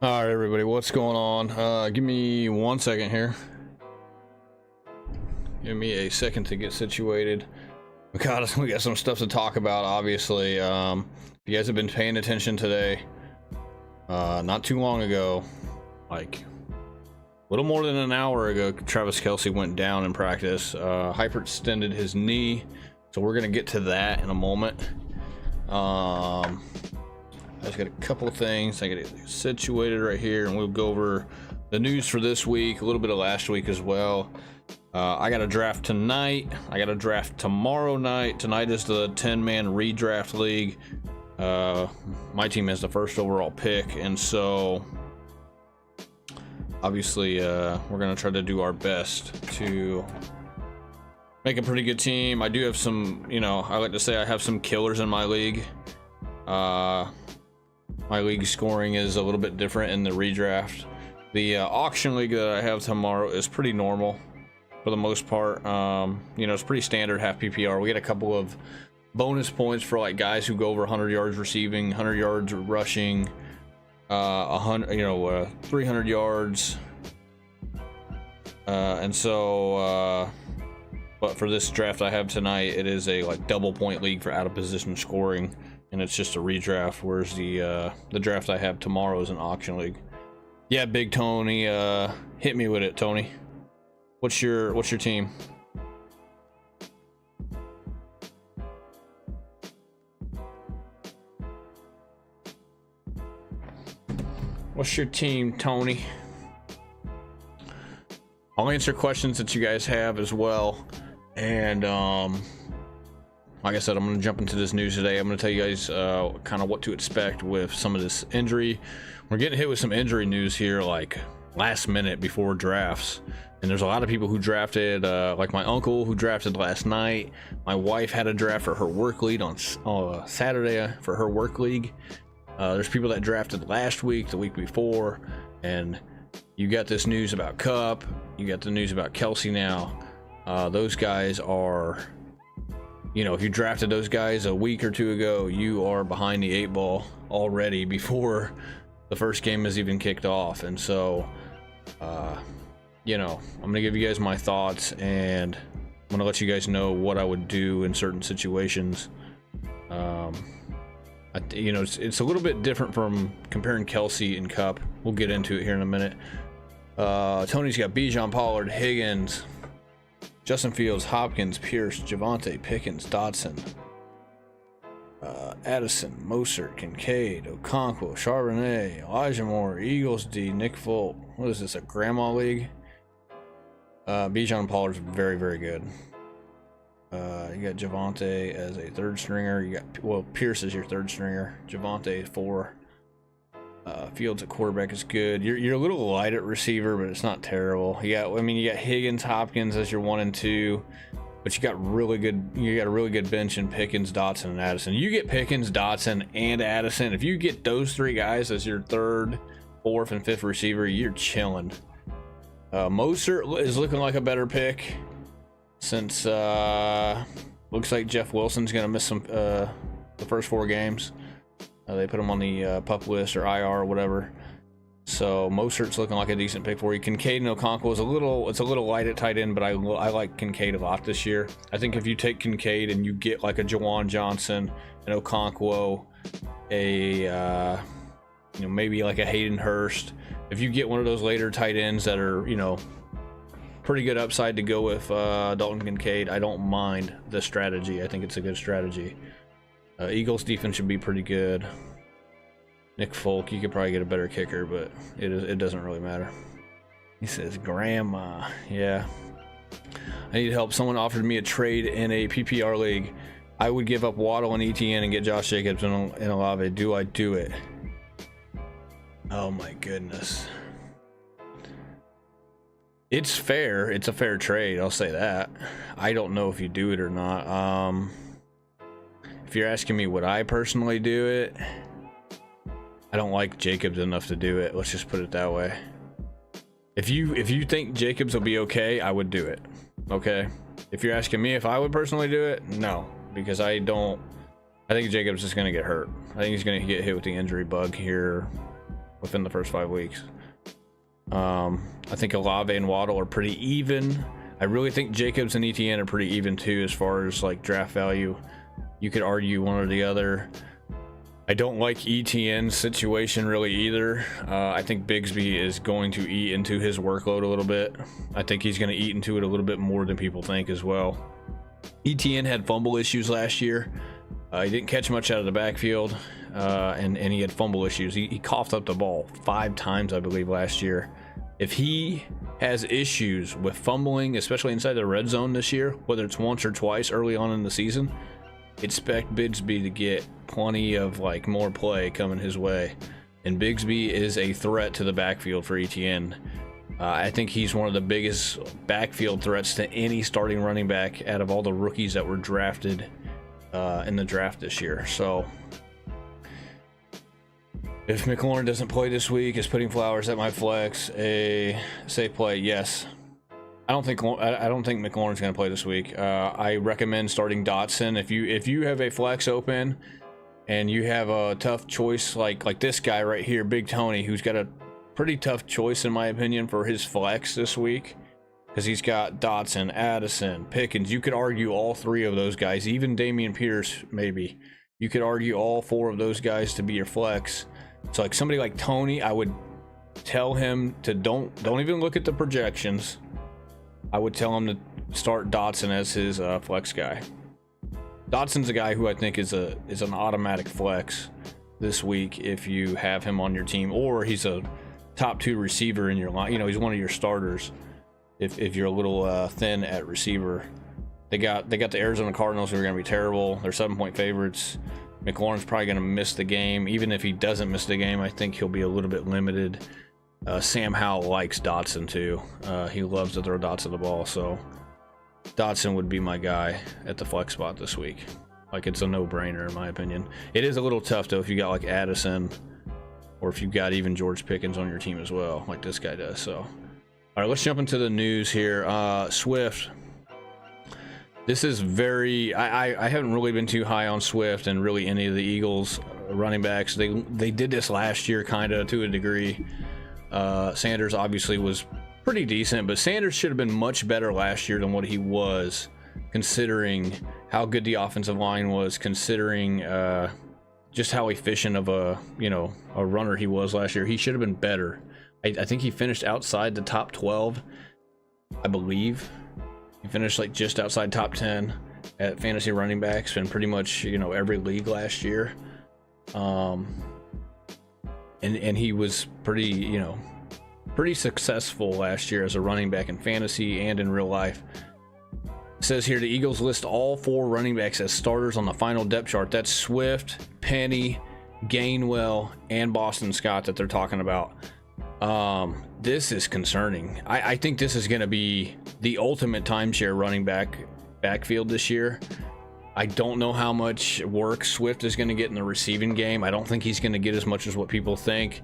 All right, everybody, what's going on? Give me 1 second here. Give me a second to get situated. We got some stuff to talk about, obviously. If you guys have been paying attention today, not too long ago, like a little more than an hour ago, Travis Kelce went down in practice, hyperextended his knee. So we're gonna get to that in a moment. I just got a couple of things I get situated right here, and we'll go over the news for this week, a little bit of last week as well. I got a draft tonight. I got a draft tomorrow night. Tonight is the 10-man redraft league. My team has the first overall pick, and so obviously we're gonna try to do our best to make a pretty good team. I do have some, I like to say I have some killers in my league. My league scoring is a little bit different in the redraft. The auction league that I have tomorrow is pretty normal for the most part. It's pretty standard half PPR. We get a couple of bonus points for like guys who go over 100 yards receiving, 100 yards rushing, 300 yards. But for this draft I have tonight, it is a like double point league for out of position scoring, and it's just a redraft, whereas the draft I have tomorrow is an auction league. Yeah, Big Tony, hit me with it, Tony. What's your team? What's your team, Tony? I'll answer questions that you guys have as well. And like I said, I'm going to jump into this news today. I'm going to tell you guys kind of what to expect with some of this injury. We're getting hit with some injury news here like last minute before drafts. And there's a lot of people who drafted, like my uncle who drafted last night. My wife had a draft for her work league on Saturday for her work league. There's people that drafted last week, the week before, and you got this news about Cup. You got the news about Kelce now. Those guys are, if you drafted those guys a week or two ago, you are behind the 8 ball already before the first game has even kicked off. And so, I'm gonna give you guys my thoughts, and I'm gonna let you guys know what I would do in certain situations. It's a little bit different from comparing Kelce and Cup. We'll get into it here in a minute. Tony's got Bijan, Pollard, Higgins, Justin Fields, Hopkins, Pierce, Javonte, Pickens, Dotson, Addison, Mostert, Kincaid, Okonkwo, Charbonnet, Elijah Moore, Eagles D, Nick Folk. What is this, a grandma league? Bijan and Pollard's very, very good. You got Javonte as a third stringer. You got, Pierce is your third stringer. Javonte 4. Fields at quarterback is good. You're a little light at receiver, but it's not terrible. You got Higgins, Hopkins as your 1 and 2, but you got a really good bench in Pickens, Dotson, and Addison. You get Pickens, Dotson, and Addison. If you get those 3 guys as your 3rd, 4th, and 5th receiver, you're chilling. Mostert is looking like a better pick, since looks like Jeff Wilson's gonna miss the first 4 games. They put him on the PUP list or IR or whatever. So Mostert's looking like a decent pick for you. Kincaid and Okonkwo is a little light at tight end, but I like Kincaid a lot this year. I think if you take Kincaid and you get like a Jawan Johnson and Okonkwo, maybe like a Hayden Hurst, if you get one of those later tight ends that are, pretty good upside to go with Dalton Kincaid, I don't mind the strategy. I think it's a good strategy. Eagles defense should be pretty good. Nick Folk, you could probably get a better kicker, but it doesn't really matter. He says, Grandma, yeah. I need help. Someone offered me a trade in a PPR league. I would give up Waddle and ETN and get Josh Jacobs and Olave. Do I do it? Oh my goodness. It's fair. It's a fair trade. I'll say that. I don't know if you do it or not. If you're asking me would I personally do it, I don't like Jacobs enough to do it. Let's just put it that way. If you think Jacobs will be okay, I would do it. Okay. If you're asking me if I would personally do it, no, because I think Jacobs is going to get hurt. I think he's going to get hit with the injury bug here within the first 5 weeks. I think Olave and Waddle are pretty even. I really think Jacobs and Etienne are pretty even too as far as like draft value. You could argue one or the other. I don't like Etienne's situation really either. I think Bigsby is going to eat into his workload a little bit. I think he's going to eat into it a little bit more than people think as well. Etienne had fumble issues last year. He didn't catch much out of the backfield, and he had fumble issues. He coughed up the ball 5 times, I believe, last year. If he has issues with fumbling, especially inside the red zone this year, whether it's once or twice early on in the season, expect Bigsby to get plenty of like more play coming his way. And Bigsby is a threat to the backfield for Etienne. I think he's one of the biggest backfield threats to any starting running back out of all the rookies that were drafted in the draft this year. So if McLaurin doesn't play this week, is putting Flowers at my flex a safe play? Yes. I don't think McLaurin's going to play this week. I recommend starting Dotson if you have a flex open and you have a tough choice like this guy right here, Big Tony, who's got a pretty tough choice in my opinion for his flex this week, because he's got Dotson, Addison, Pickens. You could argue all 3 of those guys, even Dameon Pierce maybe. You could argue all 4 of those guys to be your flex. So like somebody like Tony, I would tell him to don't even look at the projections. I would tell him to start Dotson as his flex guy. Dotson's a guy who I think is an automatic flex this week if you have him on your team, or he's a top 2 receiver in your line. You know, he's one of your starters if you're a little thin at receiver. They got the Arizona Cardinals, who are going to be terrible. They're 7-point favorites. McLaurin's probably going to miss the game. Even if he doesn't miss the game, I think he'll be a little bit limited. Sam Howell likes Dotson too. He loves to throw Dotson the ball, so Dotson would be my guy at the flex spot this week. Like, it's a no-brainer in my opinion. It is a little tough though if you got like Addison, or if you got even George Pickens on your team as well, like this guy does. So, all right, let's jump into the news here. Swift. This is very. I haven't really been too high on Swift and really any of the Eagles running backs. They did this last year, kind of to a degree. Sanders obviously was pretty decent, but Sanders should have been much better last year than what he was, considering how good the offensive line was, considering just how efficient of a runner he was last year. He should have been better. I think he finished outside the top 12, I believe. He finished like just outside top 10 at fantasy running backs in pretty much every league last year. And he was pretty successful last year as a running back in fantasy and in real life. It says here the Eagles list all 4 running backs as starters on the final depth chart. That's Swift, Penny, Gainwell, and Boston Scott that they're talking about. This is concerning. I think this is going to be the ultimate timeshare running backfield this year. I don't know how much work Swift is going to get in the receiving game. I don't think he's going to get as much as what people think.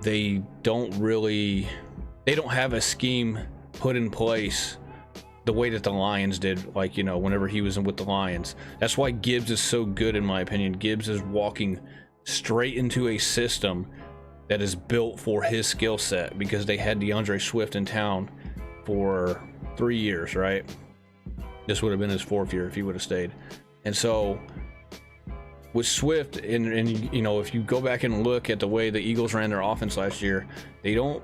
They don't have a scheme put in place the way that the Lions did, like, whenever he was with the Lions. That's why Gibbs is so good, in my opinion. Gibbs is walking straight into a system that is built for his skill set, because they had DeAndre Swift in town for 3 years, right? This would have been his 4th year if he would have stayed. And so with Swift, and if you go back and look at the way the Eagles ran their offense last year, they don't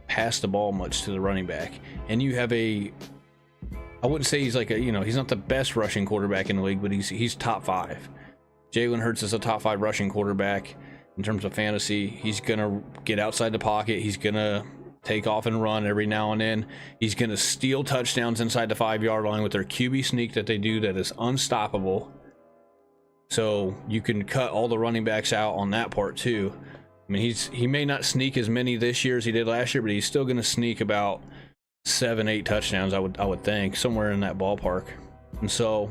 pass the ball much to the running back. And you have I wouldn't say he's like he's not the best rushing quarterback in the league, but he's top 5. Jalen Hurts is a top 5 rushing quarterback in terms of fantasy. He's gonna get outside the pocket. He's gonna take off and run every now and then. He's gonna steal touchdowns inside the 5-yard line with their QB sneak that they do that is unstoppable. So you can cut all the running backs out on that part too. I mean, he may not sneak as many this year as he did last year, but he's still gonna sneak about 7-8 touchdowns, I would think, somewhere in that ballpark. And so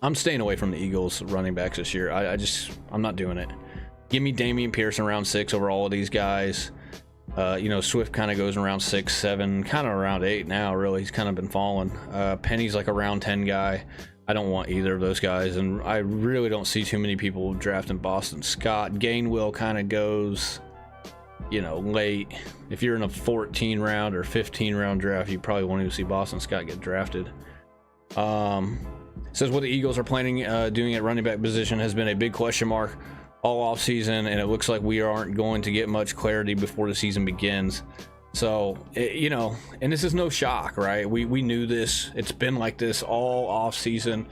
I'm staying away from the Eagles running backs this year. I'm not doing it. Give me Dameon Pierce in round 6 over all of these guys. Swift kind of goes around 6, 7, kind of around 8 now, really. He's kind of been falling. Penny's like a round 10 guy. I don't want either of those guys, and I really don't see too many people drafting Boston Scott. Gainwell kind of goes, you know, late. If you're in a 14 round or 15 round draft, you probably won't even see Boston Scott get drafted. Says what the Eagles are planning doing at running back position has been a big question mark all offseason, and it looks like we aren't going to get much clarity before the season begins. So, you know, and this is no shock, right? We knew this. It's been like this all off season.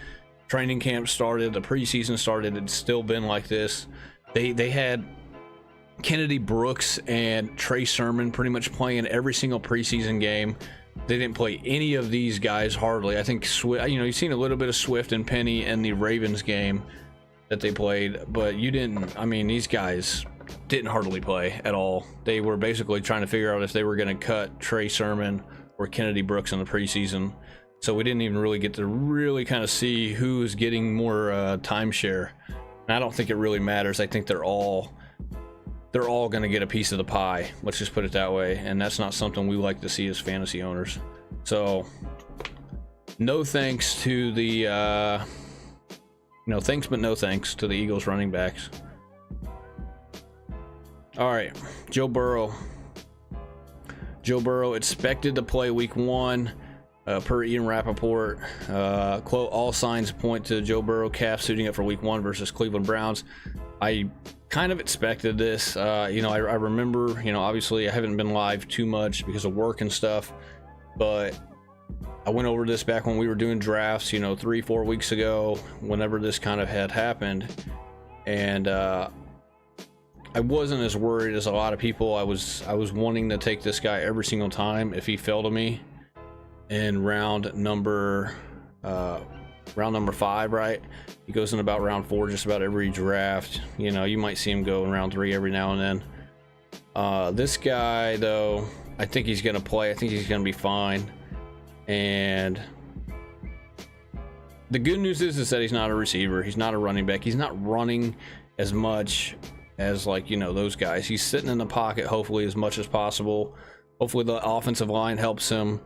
Training camp started, the preseason started. It's still been like this. They had Kennedy Brooks and Trey Sermon pretty much playing every single preseason game. They didn't play any of these guys hardly. I think Swift, you know, you've seen a little bit of Swift and Penny in the Ravens game that they played, but you didn't. I mean, these guys didn't hardly play at all. They were basically trying to figure out if they were going to cut Trey Sermon or Kennedy Brooks in the preseason. So we didn't even really get to really kind of see who's getting more timeshare. And I don't think it really matters. I think they're all going to get a piece of the pie. Let's just put it that way. And that's not something we like to see as fantasy owners. So no thanks to the no thanks, but no thanks to the Eagles running backs. All right, Joe Burrow. Joe Burrow expected to play week 1 per Ian Rappaport. Quote, all signs point to Joe Burrow calf suiting up for week 1 versus Cleveland Browns. I kind of expected this. You know, I remember, you know, obviously I haven't been live too much because of work and stuff, but I went over this back when we were doing drafts, you know, 3-4 weeks ago, whenever this kind of had happened. And I wasn't as worried as a lot of people. I was wanting to take this guy every single time if he fell to me in round number 5, right? He goes in about round 4 just about every draft. You know, you might see him go in round 3 every now and then. This guy, though, I think he's going to play. I think he's going to be fine. And the good news is that he's not a receiver. He's not a running back. He's not running as much as, like, you know, those guys. He's sitting in the pocket hopefully as much as possible. Hopefully the offensive line helps him.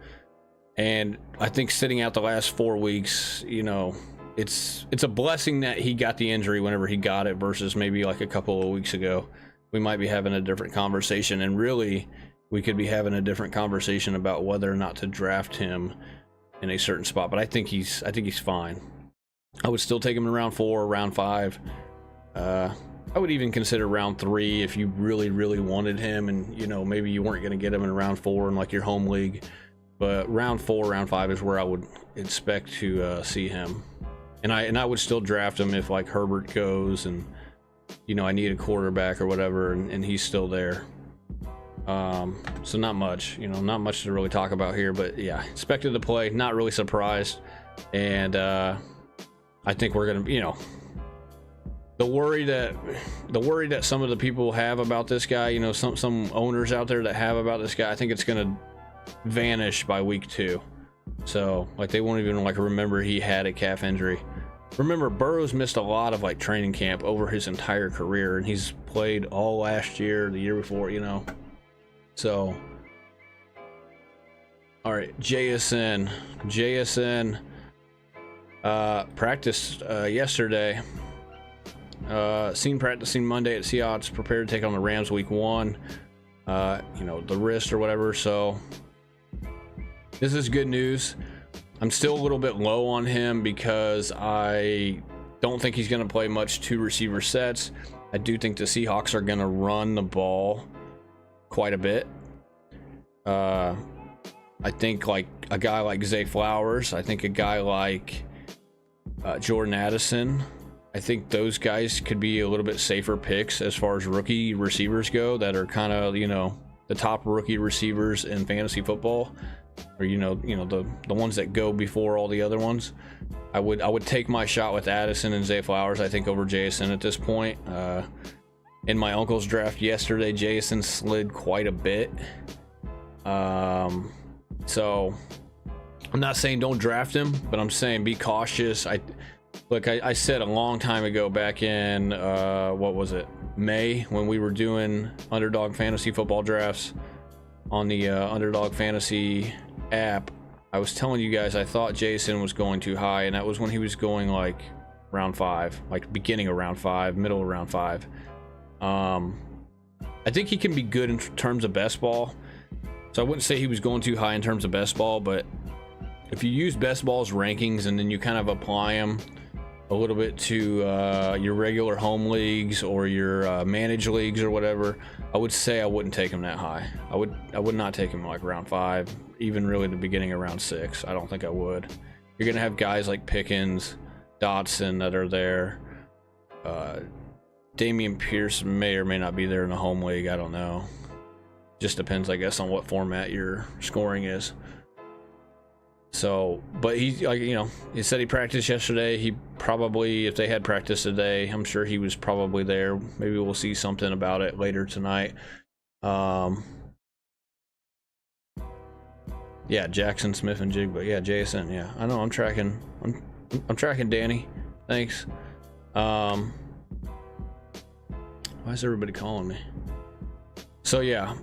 And I think sitting out the last 4 weeks, you know, it's a blessing that he got the injury whenever he got it versus maybe like a couple of weeks ago. We might be having a different conversation, and really we could be having a different conversation about whether or not to draft him in a certain spot. But I think he's fine. I would still take him in round 4 or round 5. I would even consider round 3 if you really, really wanted him, and, you know, maybe you weren't going to get him in round 4 in like your home league. But round 4, round 5 is where I would expect to see him. And I would still draft him if, like, Herbert goes and, you know, I need a quarterback or whatever, and he's still there. So not much, you know, not much to really talk about here, but yeah, expected to play, not really surprised. And I think we're gonna, you know, the worry that some of the people have about this guy, you know, some owners out there that have about this guy, I think it's gonna vanish by week 2. So, like, they won't even, like, remember he had a calf injury. Remember, Burrow's missed a lot of, like, training camp over his entire career, and he's played all last year, the year before, you know. So, all right, JSN practiced yesterday. Seen practicing Monday at Seahawks, prepared to take on the Rams week 1. You know, the wrist or whatever. So this is good news. I'm still a little bit low on him because I don't think he's going to play much 2 receiver sets. I do think the Seahawks are going to run the ball quite a bit. I think, like, a guy like Zay Flowers, I think a guy like Jordan Addison, I think those guys could be a little bit safer picks as far as rookie receivers go, that are kind of, you know, the top rookie receivers in fantasy football, or, you know, the ones that go before all the other ones. I would take my shot with Addison and Zay Flowers, I think, over JSN at this point. In my uncle's draft yesterday, JSN slid quite a bit. So I'm not saying don't draft him, but I'm saying be cautious. I said a long time ago, back in what was it, May, when we were doing Underdog Fantasy Football drafts on the Underdog Fantasy app, I was telling you guys I thought Jason was going too high, and that was when he was going like round 5, like beginning of round 5, middle of round 5. I think he can be good in terms of best ball, so I wouldn't say he was going too high in terms of best ball, but if you use best ball's rankings and then you kind of apply them a little bit to your regular home leagues or your managed leagues or whatever, I would say I wouldn't take him that high. I would not take him like round 5, even really the beginning of round 6. I don't think I would. You're gonna have guys like Pickens, Dotson that are there. Damian Pierce may or may not be there in the home league. I don't know. Just depends, I guess, on what format your scoring is. So, but he, like, you know, he said he practiced yesterday. He probably, if they had practice today, I'm sure he was probably there. Maybe we'll see something about it later tonight. Yeah, Jackson, Smith, and Jigba. Yeah, JSN. Yeah, I know. I'm tracking. I'm tracking Danny. Thanks. Why is everybody calling me? So yeah,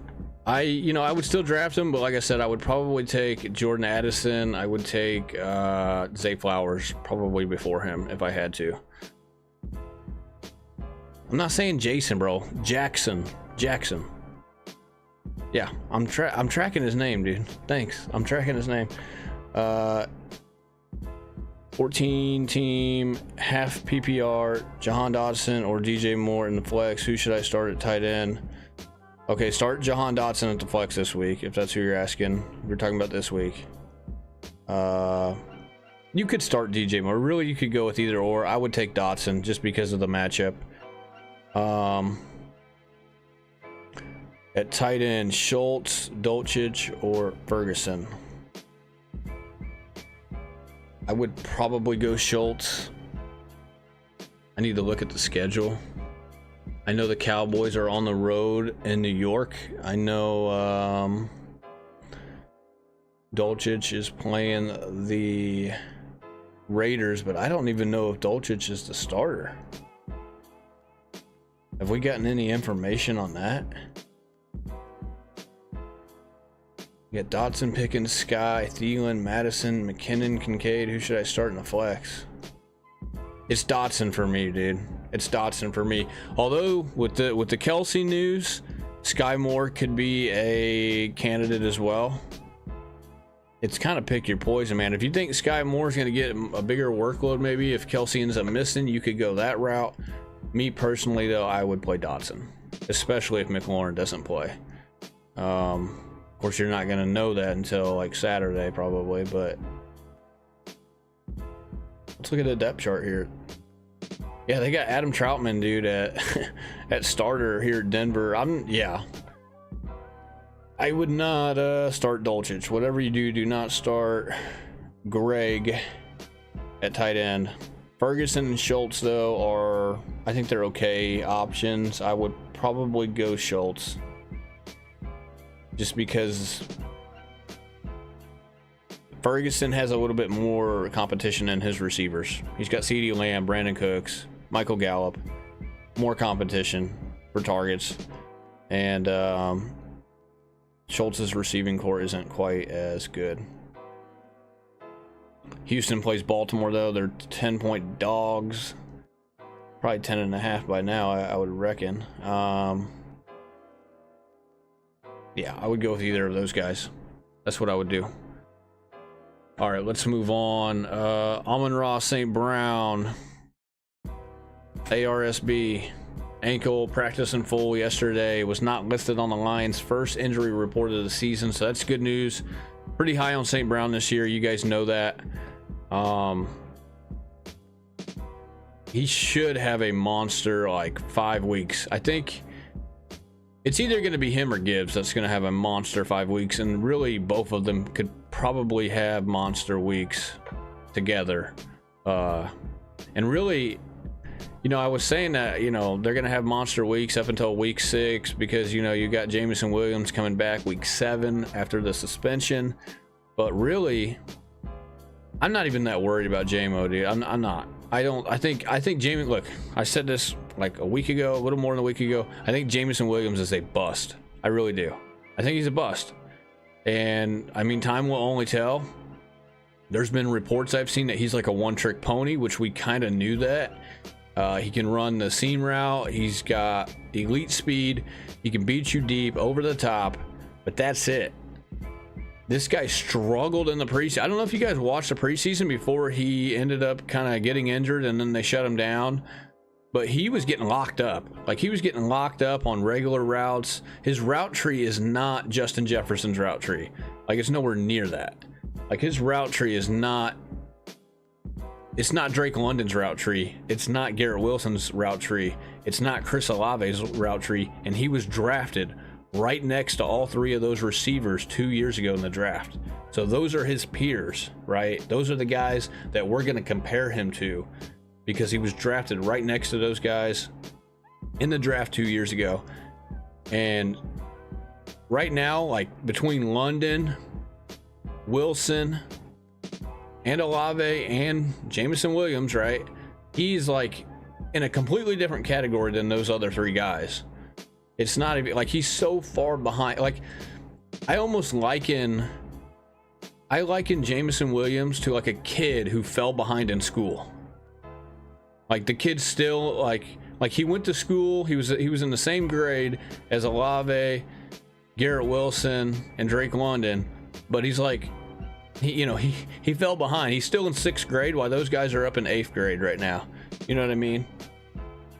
I would still draft him, but like I said, I would probably take Jordan Addison. I would take Zay Flowers probably before him if I had to. I'm not saying Jason, bro. Jackson. Yeah, I'm tracking his name, dude. Thanks. I'm tracking his name. 14 team, half PPR, Jahan Dotson or DJ Moore in the flex. Who should I start at tight end? Okay, start Jahan Dotson at the flex this week, if that's who you're asking. We're talking about this week. You could start DJ Moore. Really, you could go with either or. I would take Dotson just because of the matchup. At tight end, Schultz, Dolchich, or Ferguson. I would probably go Schultz. I need to look at the schedule. I know the Cowboys are on the road in New York. I know Dolchich is playing the Raiders, but I don't even know if Dolchich is the starter. Have we gotten any information on that? You got Dotson, Pickens, Sky, Thielen, Madison, McKinnon, Kincaid. Who should I start in the flex? It's Dotson for me, dude. It's Dotson for me. Although with the Kelce news, Sky Moore could be a candidate as well. It's kind of pick your poison, man. If you think Sky Moore is going to get a bigger workload, maybe if Kelce ends up missing, you could go that route. Me personally, though, I would play Dotson, especially if McLaurin doesn't play. Of course, you're not going to know that until like Saturday, probably, but let's look at the depth chart here. Yeah, they got Adam Troutman, dude, at starter here at Denver. I would not start Dolchich. Whatever you do, do not start Greg at tight end. Ferguson and Schultz, though, are, I think they're okay options. I would probably go Schultz just because Ferguson has a little bit more competition in his receivers. He's got CeeDee Lamb, Brandon Cooks, Michael Gallup, more competition for targets, and Schultz's receiving core isn't quite as good. Houston plays Baltimore, though. They're 10-point dogs, probably 10.5 by now, I would reckon. Yeah, I would go with either of those guys. That's what I would do. All right, let's move on. Amon-Ra St. Brown, ARSB, ankle, practice in full yesterday, was not listed on the Lions' first injury report of the season, so that's good news. Pretty high on St. Brown this year, you guys know that. He should have a monster like 5 weeks. I think it's either going to be him or Gibbs that's going to have a monster 5 weeks, and really both of them could probably have monster weeks together. And really, you know, I was saying that, you know, they're going to have monster weeks up until week 6 because, you know, you got Jameson Williams coming back week 7 after the suspension. But really, I'm not even that worried about JMO, dude. I'm not. I think Jamie, look, I said this like a week ago, a little more than a week ago. I think Jameson Williams is a bust. I really do. I think he's a bust. And I mean, time will only tell. There's been reports I've seen that he's like a one-trick pony, which we kind of knew that. He can run the seam route. He's got elite speed. He can beat you deep, over the top, but that's it. This guy struggled in the preseason. I don't know if you guys watched the preseason before he ended up kind of getting injured and then they shut him down, but he was getting locked up. Like, he was getting locked up on regular routes. His route tree is not Justin Jefferson's route tree. Like, it's nowhere near that. Like, his route tree is not, it's not Drake London's route tree. It's not Garrett Wilson's route tree. It's not Chris Olave's route tree. And he was drafted right next to all three of those receivers 2 years ago in the draft. So those are his peers, right? Those are the guys that we're going to compare him to, because he was drafted right next to those guys in the draft 2 years ago. And right now, like, between London, Wilson, and Olave, and Jameson Williams, right? He's like in a completely different category than those other three guys. It's not even like he's so far behind. Like, I liken Jameson Williams to like a kid who fell behind in school. Like, the kid's still like he went to school, he was in the same grade as Olave, Garrett Wilson, and Drake London, but he's like, he fell behind. He's still in 6th grade while those guys are up in 8th grade right now. You know what I mean?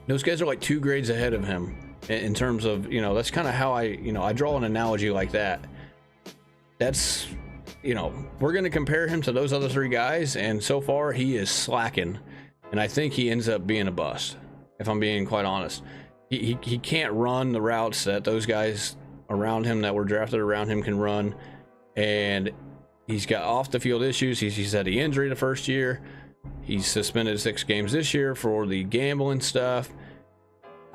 Those guys are like 2 grades ahead of him in terms of, that's kind of how I draw an analogy like that. That's, we're going to compare him to those other 3 guys, and so far he is slacking, and I think he ends up being a bust, if I'm being quite honest. He can't run the routes that those guys around him that were drafted around him can run, and he's got off the field issues. He's had the injury the first year. He's suspended 6 games this year for the gambling stuff.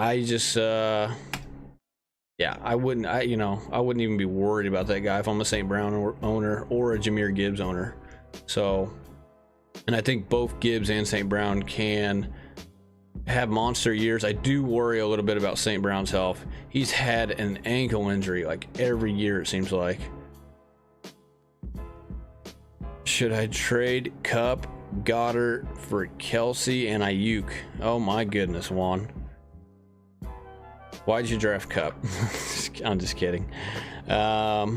I just, I wouldn't even be worried about that guy if I'm a St. Brown owner or a Jahmyr Gibbs owner. So, and I think both Gibbs and St. Brown can have monster years. I do worry a little bit about St. Brown's health. He's had an ankle injury like every year, it seems like. Should I trade Kupp, Goddard for Kelce and Ayuk? Oh my goodness, Juan. Why'd you draft Kupp? I'm just kidding. Gosh,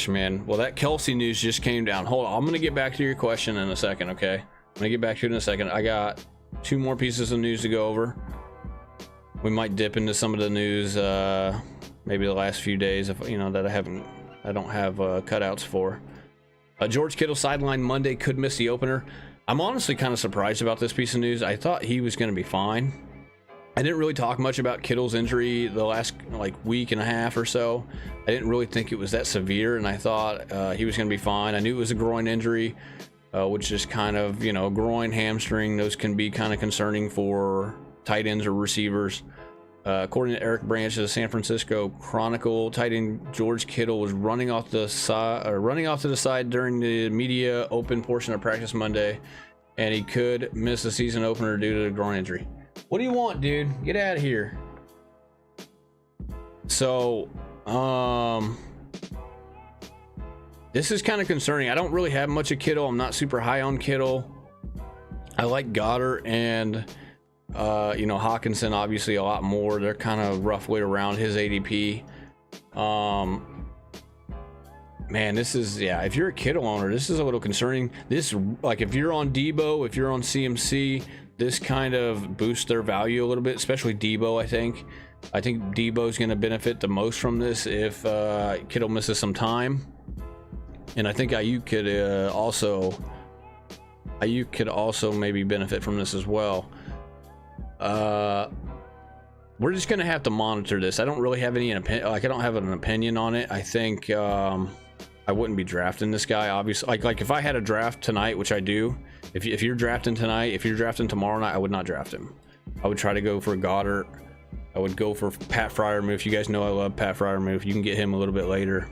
man. Well, that Kelce news just came down. Hold on. I'm going to get back to your question in a second, okay? I'm going to get back to it in a second. I got 2 more pieces of news to go over. We might dip into some of the news, maybe the last few days, if that I don't have cutouts for. George Kittle sidelined Monday, could miss the opener. I'm honestly kind of surprised about this piece of news. I thought he was going to be fine. I didn't really talk much about Kittle's injury the last week and a half or so. I didn't really think it was that severe, and I thought he was going to be fine. I knew it was a groin injury, which is kind of, groin, hamstring. Those can be kind of concerning for tight ends or receivers. According to Eric Branch of the San Francisco Chronicle, tight end George Kittle was running off to the side during the media open portion of practice Monday, and he could miss the season opener due to the groin injury. What do you want, dude? Get out of here. So, this is kind of concerning. I don't really have much of Kittle. I'm not super high on Kittle. I like Goddard and Hawkinson obviously a lot more. They're kind of roughly around his ADP. Man, this is, if you're a Kittle owner, this is a little concerning. This, if you're on Debo, if you're on CMC, this kind of boosts their value a little bit, especially Debo. I think Debo's going to benefit the most from this if Kittle misses some time, and I think Ayuk could also maybe benefit from this as well. We're just gonna have to monitor this. I don't really have any opinion. I don't have an opinion on it. I think I wouldn't be drafting this guy, obviously. Like if I had a draft tonight, which I do, if you're drafting tonight, if you're drafting tomorrow night, I would not draft him. I would try to go for Goddard. I would go for Pat Freiermuth. You guys know I love Pat Freiermuth. You can get him a little bit later.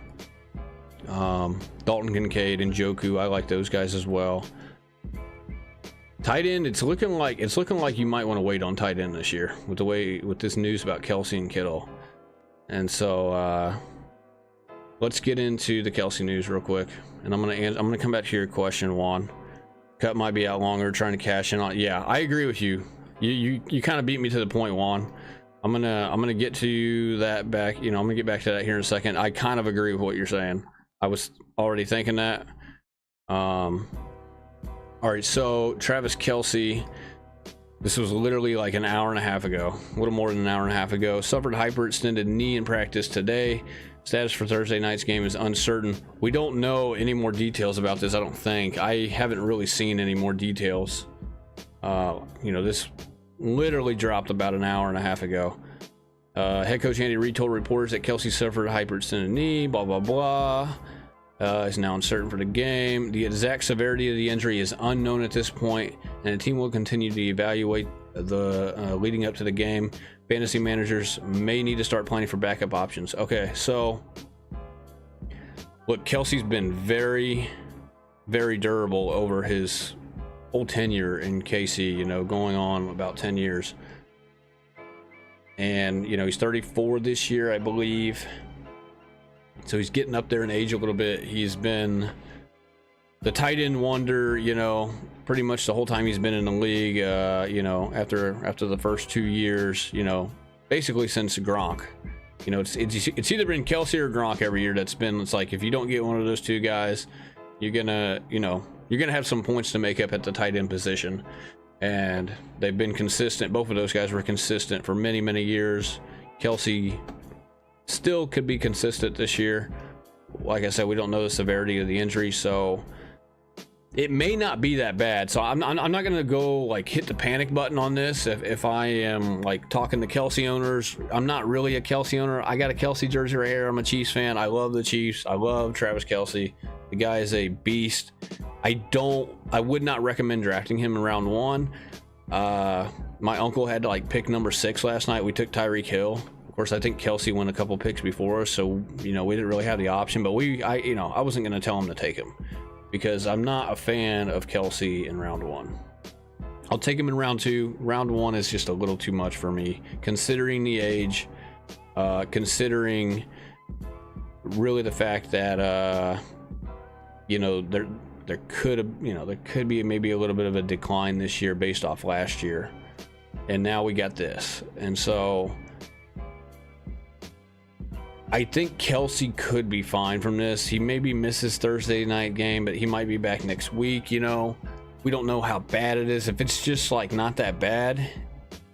Dalton Kincaid and Njoku, I like those guys as well. Tight end, it's looking like you might want to wait on tight end this year with this news about Kelce and Kittle. And so let's get into the Kelce news real quick, and I'm gonna come back to your question, Juan. Cut might be out longer, trying to cash in on. Yeah, I agree with you. You kind of beat me to the point, Juan. I'm gonna get to that back. You know, I'm gonna get back to that here in a second. I kind of agree with what you're saying. I was already thinking that. All right, so Travis Kelce. This was literally like an hour and a half ago, a little more than an hour and a half ago. Suffered hyperextended knee in practice today. Status for Thursday night's game is uncertain. We don't know any more details about this, I don't think. I haven't really seen any more details. You know, this literally dropped about an hour and a half ago. Head coach Andy Reid told reporters that Kelce suffered a hyperextended knee, blah, blah, blah. Is now uncertain for the game. The exact severity of the injury is unknown at this point, and the team will continue to evaluate the leading up to the game. Fantasy managers may need to start planning for backup options. Okay, so look, Kelce's been very, very durable over his whole tenure in KC, you know, going on about 10 years. And, you know, he's 34 this year, I believe. So he's getting up there in age a little bit. He's been the tight end wonder, you know, pretty much the whole time he's been in the league, you know, after the first 2 years, you know, basically since Gronk. You know, it's either been Kelce or Gronk every year that's been, it's like, if you don't get one of those two guys, you're gonna, you know, you're gonna have some points to make up at the tight end position. And they've been consistent. Both of those guys were consistent for many, many years. Kelce still could be consistent this year. Like I said, we don't know the severity of the injury, so it may not be that bad. So I'm not gonna go like hit the panic button on this. If I am like talking to Kelce owners, I'm not really a Kelce owner. I got a Kelce jersey right here. I'm a Chiefs fan. I love the Chiefs. I love Travis Kelce. The guy is a beast. I would not recommend drafting him in round 1. My uncle had to like pick number 6 last night. We took Tyreek Hill. Of course, I think Kelce went a couple picks before us, so you know we didn't really have the option. But I wasn't going to tell him to take him because I'm not a fan of Kelce in round 1. I'll take him in round 2. Round 1 is just a little too much for me, considering the age, considering really the fact that you know there could be maybe a little bit of a decline this year based off last year, and now we got this, and so I think Kelce could be fine from this. He maybe misses Thursday night game, but he might be back next week. You know, we don't know how bad it is. If it's just like not that bad,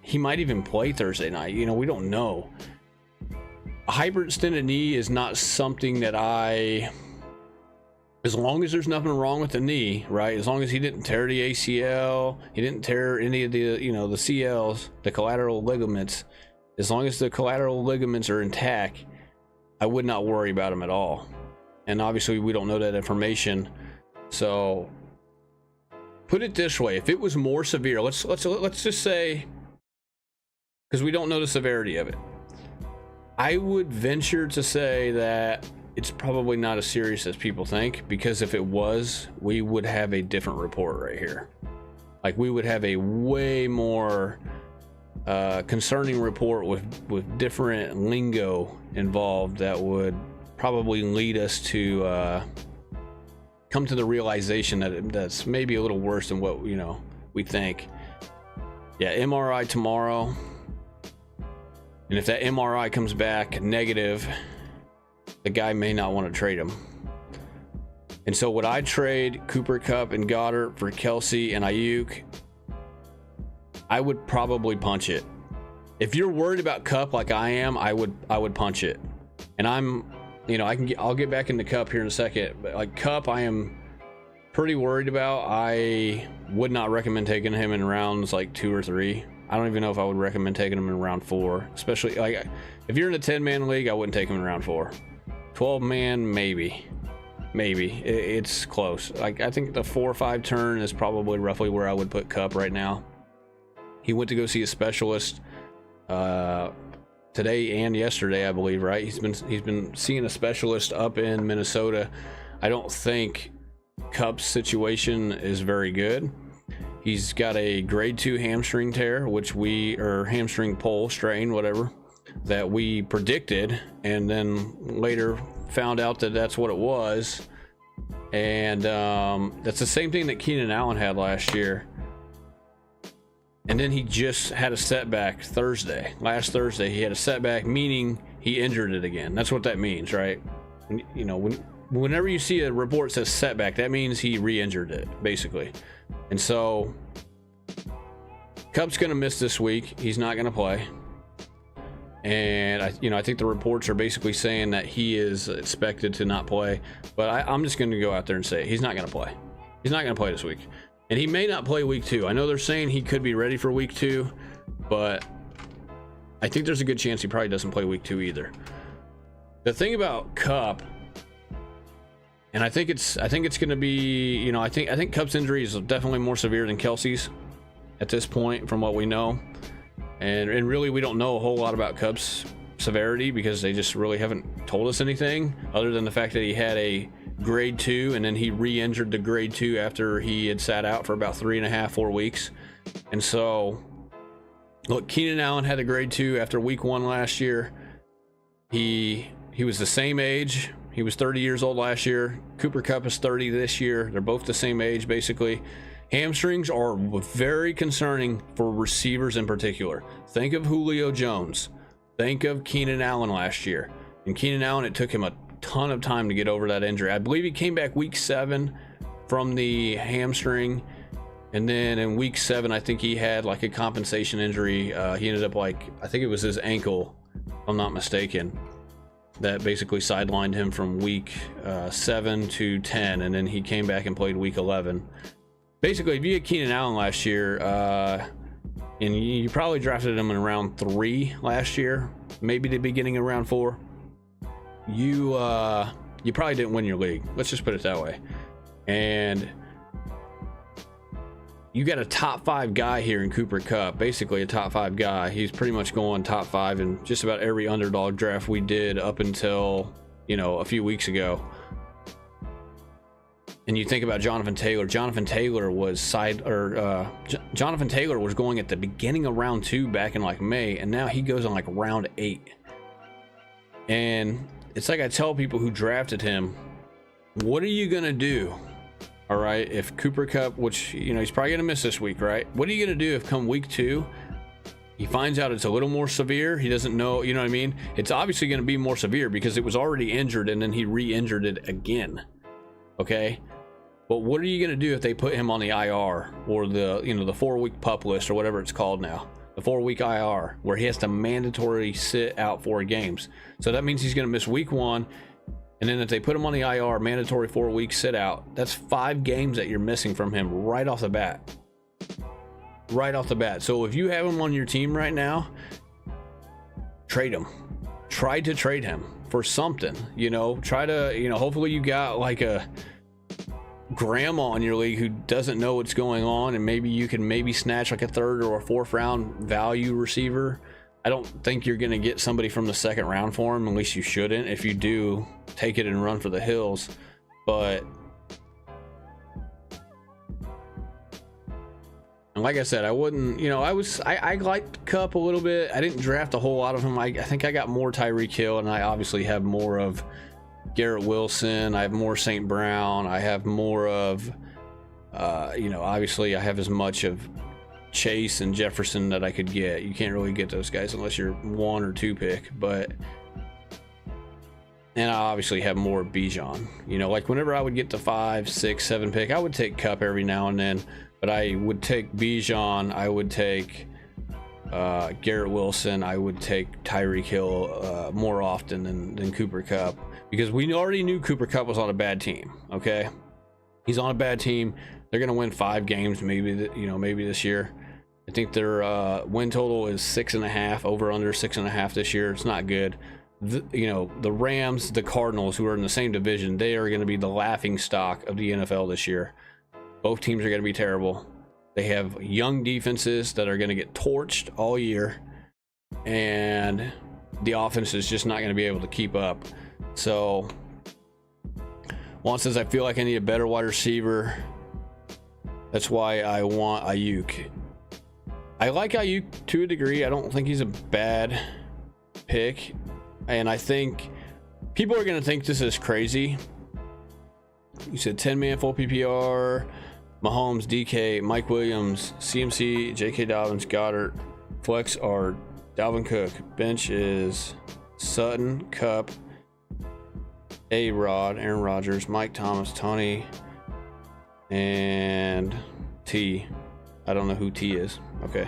he might even play Thursday night. You know, we don't know. A hyperextended knee is not something that as long as there's nothing wrong with the knee, right? As long as he didn't tear the ACL, he didn't tear any of the, you know, the CLs, the collateral ligaments. As long as the collateral ligaments are intact, I would not worry about him at all. And obviously we don't know that information. So put it this way, if it was more severe, let's just say, because we don't know the severity of it, I would venture to say that it's probably not as serious as people think, because if it was, we would have a different report right here. Like we would have a way more concerning report with different lingo involved that would probably lead us to come to the realization that that's maybe a little worse than what, you know, we think. Yeah, MRI tomorrow, and if that MRI comes back negative, the guy may not want to trade him. And so would I trade Cooper Kupp and Goddard for Kelce and Ayuk? I would probably punch it. If you're worried about Kupp like I am, I would punch it. And I'm, you know, I'll get back into Kupp here in a second, but like Kupp, I am pretty worried about. I would not recommend taking him in rounds like 2 or 3. I don't even know if I would recommend taking him in round 4, especially like if you're in a 10-man league, I wouldn't take him in round 4. 12-man, maybe. It's close. Like I think the 4 or 5 turn is probably roughly where I would put Kupp right now. He went to go see a specialist today and yesterday, I believe, right? He's been seeing a specialist up in Minnesota. I don't think Kupp's situation is very good. He's got a grade 2 hamstring tear, or hamstring pull, strain, whatever, that we predicted, and then later found out that that's what it was. And that's the same thing that Keenan Allen had last year. And then he just had a setback last Thursday. He had a setback, meaning he injured it again. That's what that means, right? You know, whenever you see a report that says setback, that means he re-injured it, basically. And so Kupp's gonna miss this week. He's not gonna play. And I think the reports are basically saying that he is expected to not play. But I'm just gonna go out there and say he's not gonna play. He's not gonna play this week. And he may not play week 2. I know they're saying he could be ready for week 2, but I think there's a good chance he probably doesn't play week 2 either. The thing about Kupp, and I think it's going to be, you know, I think Kupp's injury is definitely more severe than Kelce's at this point, from what we know. And really, we don't know a whole lot about Kupp's severity because they just really haven't told us anything other than the fact that he had a grade 2 and then he re-injured the grade 2 after he had sat out for about 3.5-4 weeks. And so look, Keenan Allen had a grade 2 after week 1 last year. He was the same age. He was 30 years old last year. Cooper Kupp is 30 this year. They're both the same age, basically. Hamstrings are very concerning for receivers in particular. Think of Julio Jones. Think of Keenan Allen last year. And Keenan Allen, it took him a ton of time to get over that injury. I believe he came back week 7 from the hamstring, and then in week 7 I think he had like a compensation injury. He ended up, like, I think it was his ankle, if I'm not mistaken, that basically sidelined him from week 7 to 10, and then he came back and played week 11. Basically, if you had Keenan Allen last year, and you probably drafted him in round 3 last year, maybe the beginning of round 4, you probably didn't win your league. Let's just put it that way. And you got a top 5 guy here in Cooper Kupp, basically a top 5 guy. He's pretty much going top 5 in just about every underdog draft we did up until, you know, a few weeks ago. And you think about Jonathan Taylor. Jonathan Taylor was going at the beginning of round 2 back in like May, and now he goes on like round 8. And it's like I tell people who drafted him, what are you gonna do? All right, if Cooper Kupp, which, you know, he's probably gonna miss this week, right? What are you gonna do if come week 2 he finds out it's a little more severe? He doesn't know, you know what I mean? It's obviously gonna be more severe because it was already injured and then he re-injured it again. Okay, but what are you gonna do if they put him on the IR or the, you know, the 4-week pup list or whatever it's called now? The 4-week IR, where he has to mandatory sit out 4 games. So that means he's going to miss week 1, and then if they put him on the IR, mandatory 4-week sit out, that's 5 games that you're missing from him right off the bat. Right off the bat. So if you have him on your team right now, trade him. Try to trade him for something. You know, try to, you know, hopefully you got like a grandma in your league who doesn't know what's going on, and maybe you can snatch like a 3rd or a 4th round value receiver. I don't think you're going to get somebody from the 2nd round for him, at least you shouldn't. If you do, take it and run for the hills. But and like I said, I wouldn't, you know, I liked Kupp a little bit. I didn't draft a whole lot of him. I think I got more Tyreek Hill, and I obviously have more of Garrett Wilson. I have more St. Brown. I have more of, you know, obviously I have as much of Chase and Jefferson that I could get. You can't really get those guys unless you're 1 or 2 pick, but, and I obviously have more Bijan. You know, like whenever I would get the 5, 6, 7 pick, I would take Kupp every now and then, but I would take Bijan. I would take Garrett Wilson. I would take Tyreek Hill more often than Cooper Kupp, because we already knew Cooper Kupp was on a bad team. Okay, he's on a bad team. They're gonna win 5 games, maybe, you know, maybe this year. I think their win total is 6.5, over under 6.5 this year. It's not good. You know, the Rams, the Cardinals, who are in the same division, they are going to be the laughing stock of the NFL this year. Both teams are going to be terrible. They have young defenses that are going to get torched all year, and the offense is just not going to be able to keep up. So Juan says, I feel like I need a better wide receiver. That's why I want Ayuk. I like Ayuk to a degree. I don't think he's a bad pick. And I think People are going to think this is crazy. You said 10-man full PPR, Mahomes, DK, Mike Williams, CMC, J.K. Dobbins, Goddard. Flex are Dalvin Cook. Bench is Sutton, Cup, A-Rod, Aaron Rodgers, Mike Thomas, Tony, and T. I don't know who T is. Okay.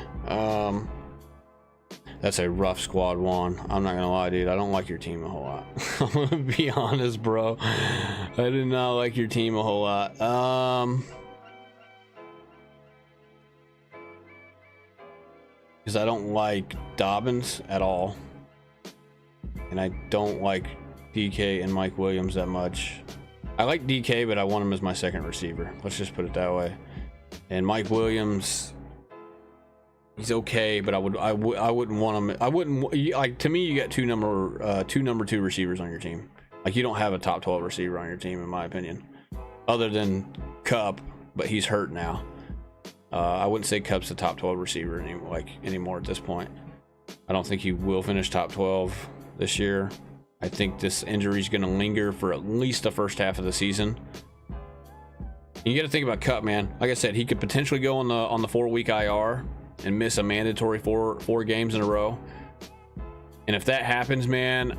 That's a rough squad, Juan. I'm not gonna lie, dude. I don't like your team a whole lot. I'm gonna be honest, bro. I do not like your team a whole lot. Because I don't like Dobbins at all, and I don't like DK and Mike Williams that much. I like DK, but I want him as my second receiver. Let's just put it that way. And Mike Williams, he's okay, but I wouldn't want him. I wouldn't like. To me, you got two number two receivers on your team. Like, you don't have a top 12 receiver on your team, in my opinion, other than Cup, but he's hurt now. I wouldn't say Cup's the top 12 receiver anymore at this point. I don't think he will finish top 12 this year. I think this injury is going to linger for at least the first half of the season. And you got to think about Cup, man. Like I said, he could potentially go on the 4-week IR and miss a mandatory four games in a row. And if that happens, man,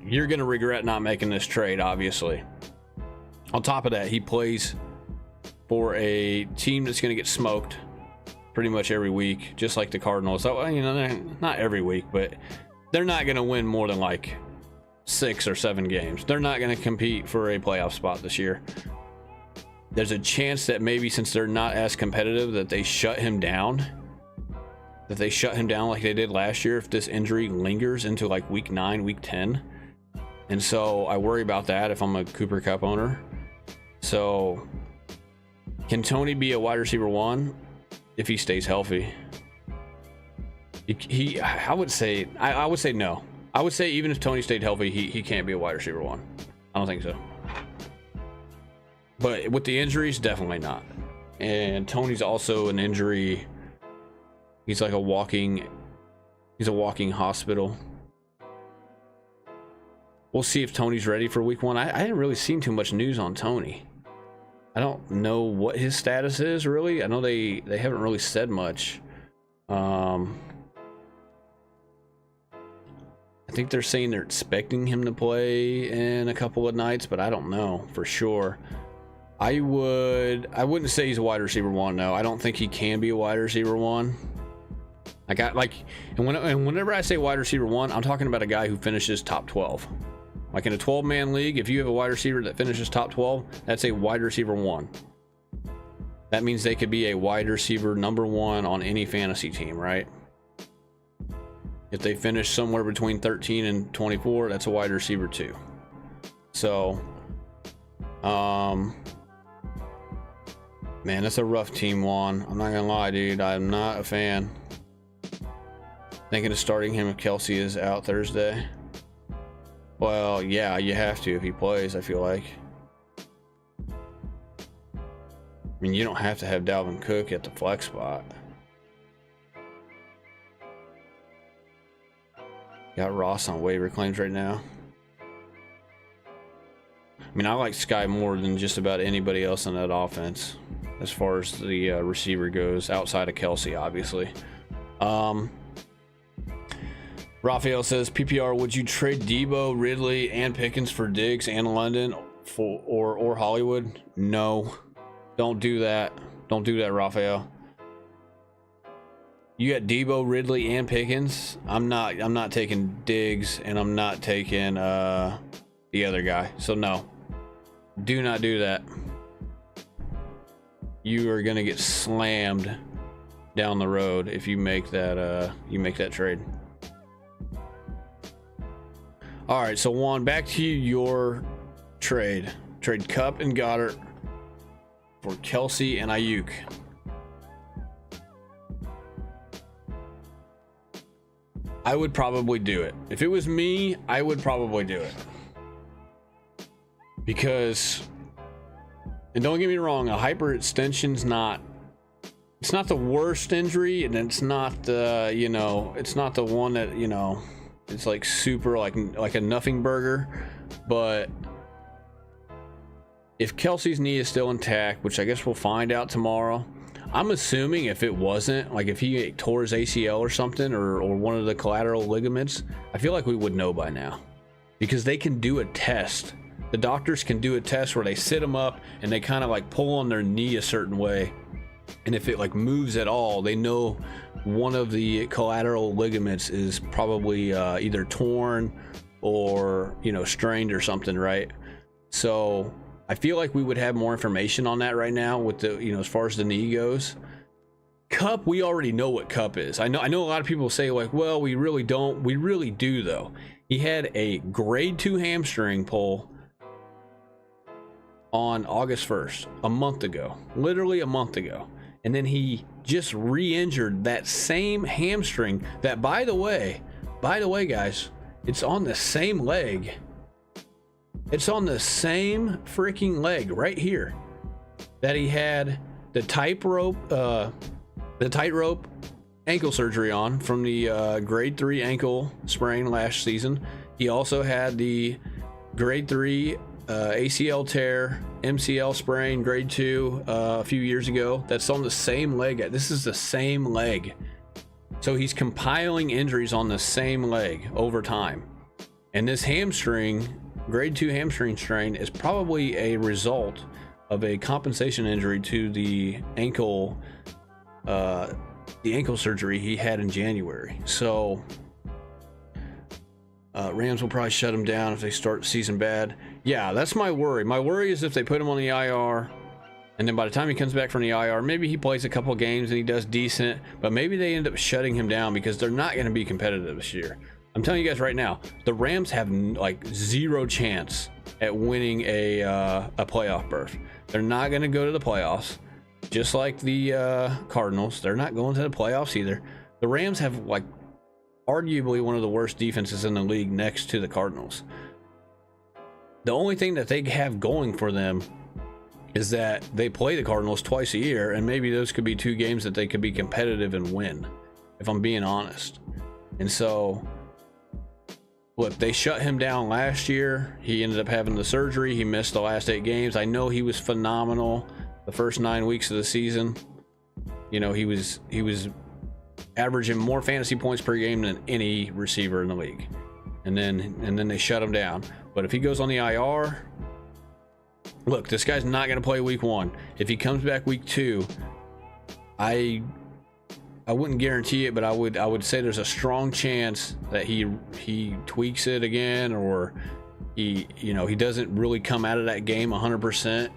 you're going to regret not making this trade, obviously. On top of that, he plays for a team that's going to get smoked pretty much every week, just like the Cardinals. So, you know, not every week, but they're not going to win more than like 6 or 7 games. They're not going to compete for a playoff spot this year. There's a chance that maybe, since they're not as competitive, that they shut him down. That they shut him down like they did last year if this injury lingers into like week 9, week 10. And so I worry about that if I'm a Cooper Kupp owner. So can Tony be a wide receiver 1 if he stays healthy? I would say no. I would say even if Tony stayed healthy, he can't be a wide receiver 1. I don't think so. But with the injuries, definitely not. And Tony's also an injury. He's like a walking hospital. We'll see if Tony's ready for week 1. I haven't really seen too much news on Tony. I don't know what his status is, really. I know they haven't really said much. I think they're saying they're expecting him to play in a couple of nights, but I don't know for sure. I wouldn't say he's a wide receiver 1. No, I don't think he can be a wide receiver 1. Whenever I say wide receiver 1, I'm talking about a guy who finishes top 12. Like in a 12-man league, if you have a wide receiver that finishes top 12, that's a wide receiver 1. That means they could be a wide receiver number 1 on any fantasy team, right? If they finish somewhere between 13 and 24, that's a wide receiver 2. So, man, that's a rough team, Juan. I'm not gonna lie, dude. I'm not a fan. Thinking of starting him if Kelce is out Thursday. Well, yeah, you have to if he plays, I feel like. I mean, you don't have to have Dalvin Cook at the flex spot. Got Ross on waiver claims right now. I mean, I like Sky more than just about anybody else in that offense as far as the receiver goes, outside of Kelce, obviously. Raphael says, PPR, would you trade Debo, Ridley, and Pickens for Diggs and London or Hollywood? No, don't do that. Don't do that, Raphael. You got Debo, Ridley, and Pickens. I'm not taking Diggs, and I'm not taking the other guy. So no, do not do that. You are gonna get slammed down the road if you make that trade. All right, so Juan, back to your trade. Trade Kupp and Goddard for Kelce and Ayuk. I would probably do it. If it was me, I would probably do it. Because, and don't get me wrong, a hyperextension's not, it's not the worst injury, and it's not the, it's not the one that, It's like super like a nothing burger. But if Kelce's knee is still intact, which I guess we'll find out tomorrow, I'm assuming if it wasn't, like if he tore his ACL or something, or one of the collateral ligaments, I feel like we would know by now, because they can do a test. The doctors can do a test where they sit him up and they kind of like pull on their knee a certain way, and if it like moves at all, they know one of the collateral ligaments is probably either torn or, you know, strained or something, right? So I feel like we would have more information on that right now with the, you know, as far as the knee goes. Cup, we already know what Cup is. I know a lot of people say like, well, we really don't. We really do though. He had a grade 2 hamstring pull on August 1st, a month ago, literally a month ago. And then he just re-injured that same hamstring that, by the way, guys, it's on the same leg. It's on the same freaking leg right here that he had the tightrope ankle surgery on from the grade 3 ankle sprain last season. He also had the grade 3 ACL tear, MCL sprain, grade 2 a few years ago. That's on the same leg. This is the same leg. So he's compiling injuries on the same leg over time. And this hamstring, grade 2 hamstring strain, is probably a result of a compensation injury to the ankle surgery he had in January. So Rams will probably shut him down if they start the season bad. Yeah, that's my worry. My worry is if they put him on the IR, and then by the time he comes back from the IR, maybe he plays a couple games and he does decent, but maybe they end up shutting him down because they're not going to be competitive this year. I'm telling you guys right now, the Rams have like zero chance at winning a playoff berth. They're not going to go to the playoffs, just like the Cardinals. They're not going to the playoffs either. The Rams have like arguably one of the worst defenses in the league next to the Cardinals. The only thing that they have going for them is that they play the Cardinals twice a year, and maybe those could be 2 games that they could be competitive and win, if I'm being honest. And so, look, they shut him down last year. He ended up having the surgery. He missed the last 8 games. I know he was phenomenal the first 9 weeks of the season. You know, he was averaging more fantasy points per game than any receiver in the league. And then they shut him down. But if he goes on the IR, look, this guy's not going to play week 1. If he comes back week 2, I wouldn't guarantee it, but I would say there's a strong chance that he tweaks it again, or he doesn't really come out of that game 100%,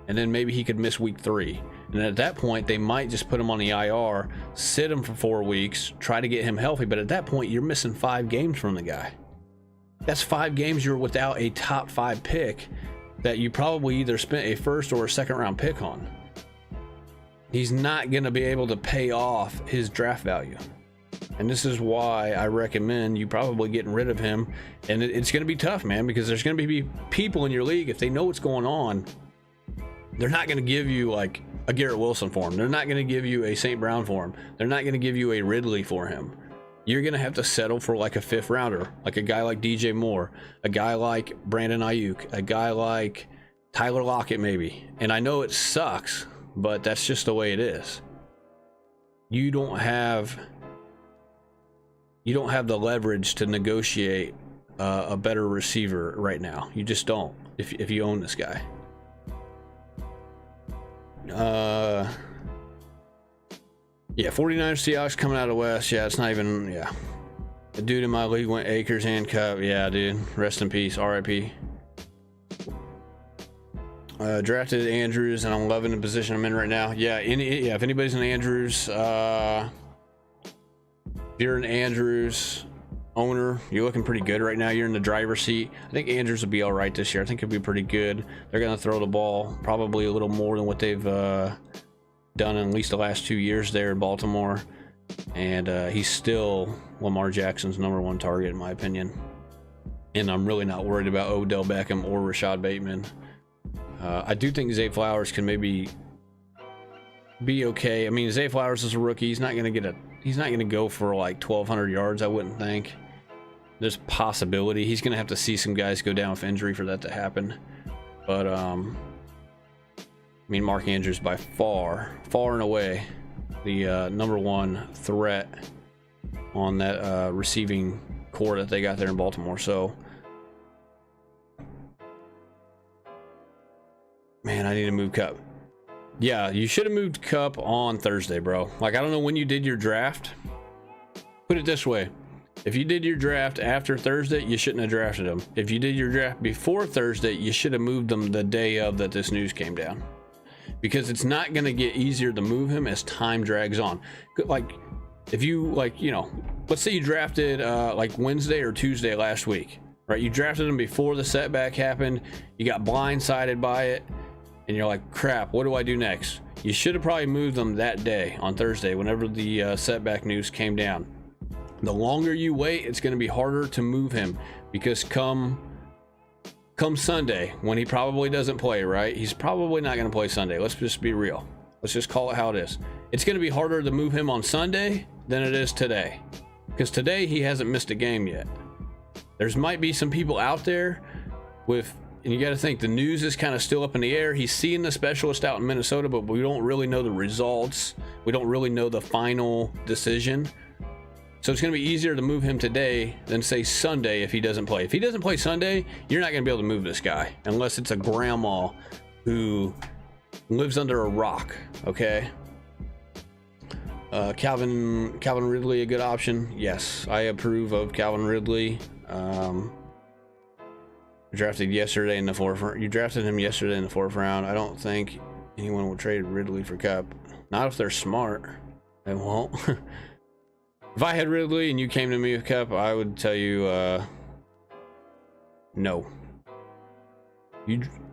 and then maybe he could miss week 3. And at that point, they might just put him on the IR, sit him for 4 weeks, try to get him healthy. But at that point, you're missing 5 games from the guy. That's 5 games you're without a top 5 pick that you probably either spent a first or a second round pick on. He's not going to be able to pay off his draft value. And this is why I recommend you probably getting rid of him. And it's going to be tough, man, because there's going to be people in your league, if they know what's going on, they're not going to give you like a Garrett Wilson for him. They're not going to give you a St. Brown for him. They're not going to give you a Ridley for him. You're going to have to settle for like a 5th rounder, like a guy like DJ Moore, a guy like Brandon Ayuk, a guy like Tyler Lockett maybe. And I know it sucks, but that's just the way it is. You don't have the leverage to negotiate a better receiver right now. You just don't, if you own this guy. Yeah, 49ers Seahawks coming out of West. Yeah, it's not even, yeah. The dude in my league went Akers and Cup. Yeah, dude. Rest in peace. RIP. Drafted Andrews, and I'm loving the position I'm in right now. Yeah, if anybody's in Andrews, if you're an Andrews owner, you're looking pretty good right now. You're in the driver's seat. I think Andrews will be all right this year. I think he'll be pretty good. They're going to throw the ball probably a little more than what they've done in at least the last 2 years there in Baltimore. And he's still Lamar Jackson's #1 target, in my opinion. And I'm really not worried about Odell Beckham or Rashad Bateman. I do think Zay Flowers can maybe be okay. I mean, Zay Flowers is a rookie. He's not going to go for like 1,200 yards, I wouldn't think. there's possibility he's going to have to see some guys go down with injury for that to happen. But I mean, Mark Andrews by far and away the #1 threat on that receiving core that they got there in Baltimore. So, man, I need to move Cup. Yeah, you should have moved Cup on Thursday, bro. Like, I don't know when you did your draft. Put it this way. If you did your draft after Thursday, you shouldn't have drafted him. If you did your draft before Thursday, you should have moved him the day of that this news came down. Because it's not going to get easier to move him as time drags on. Like, if you, like, you know, let's say you drafted like Wednesday or Tuesday last week, right? You drafted him before the setback happened. You got blindsided by it. And you're like, crap, what do I do next? You should have probably moved them that day on Thursday whenever the setback news came down. The longer you wait, it's going to be harder to move him because come Sunday, when he probably doesn't play, right? He's probably not going to play Sunday. Let's just be real. Let's just call it how it is. It's going to be harder to move him on Sunday than it is today, because today he hasn't missed a game yet. There's might be some people out there with, and you got to think the news is kind of still up in the air. He's seeing the specialist out in Minnesota, but we don't really know the results. We don't really know the final decision. So it's going to be easier to move him today than, say, Sunday if he doesn't play. If he doesn't play Sunday, you're not going to be able to move this guy unless it's a grandma who lives under a rock, okay? Calvin Ridley, a good option. Yes, I approve of Calvin Ridley. Drafted yesterday in the fourth. You drafted him yesterday in the 4th round. I don't think anyone will trade Ridley for Cup. Not if they're smart. They won't. If I had Ridley and you came to me with Cup, I would tell you no.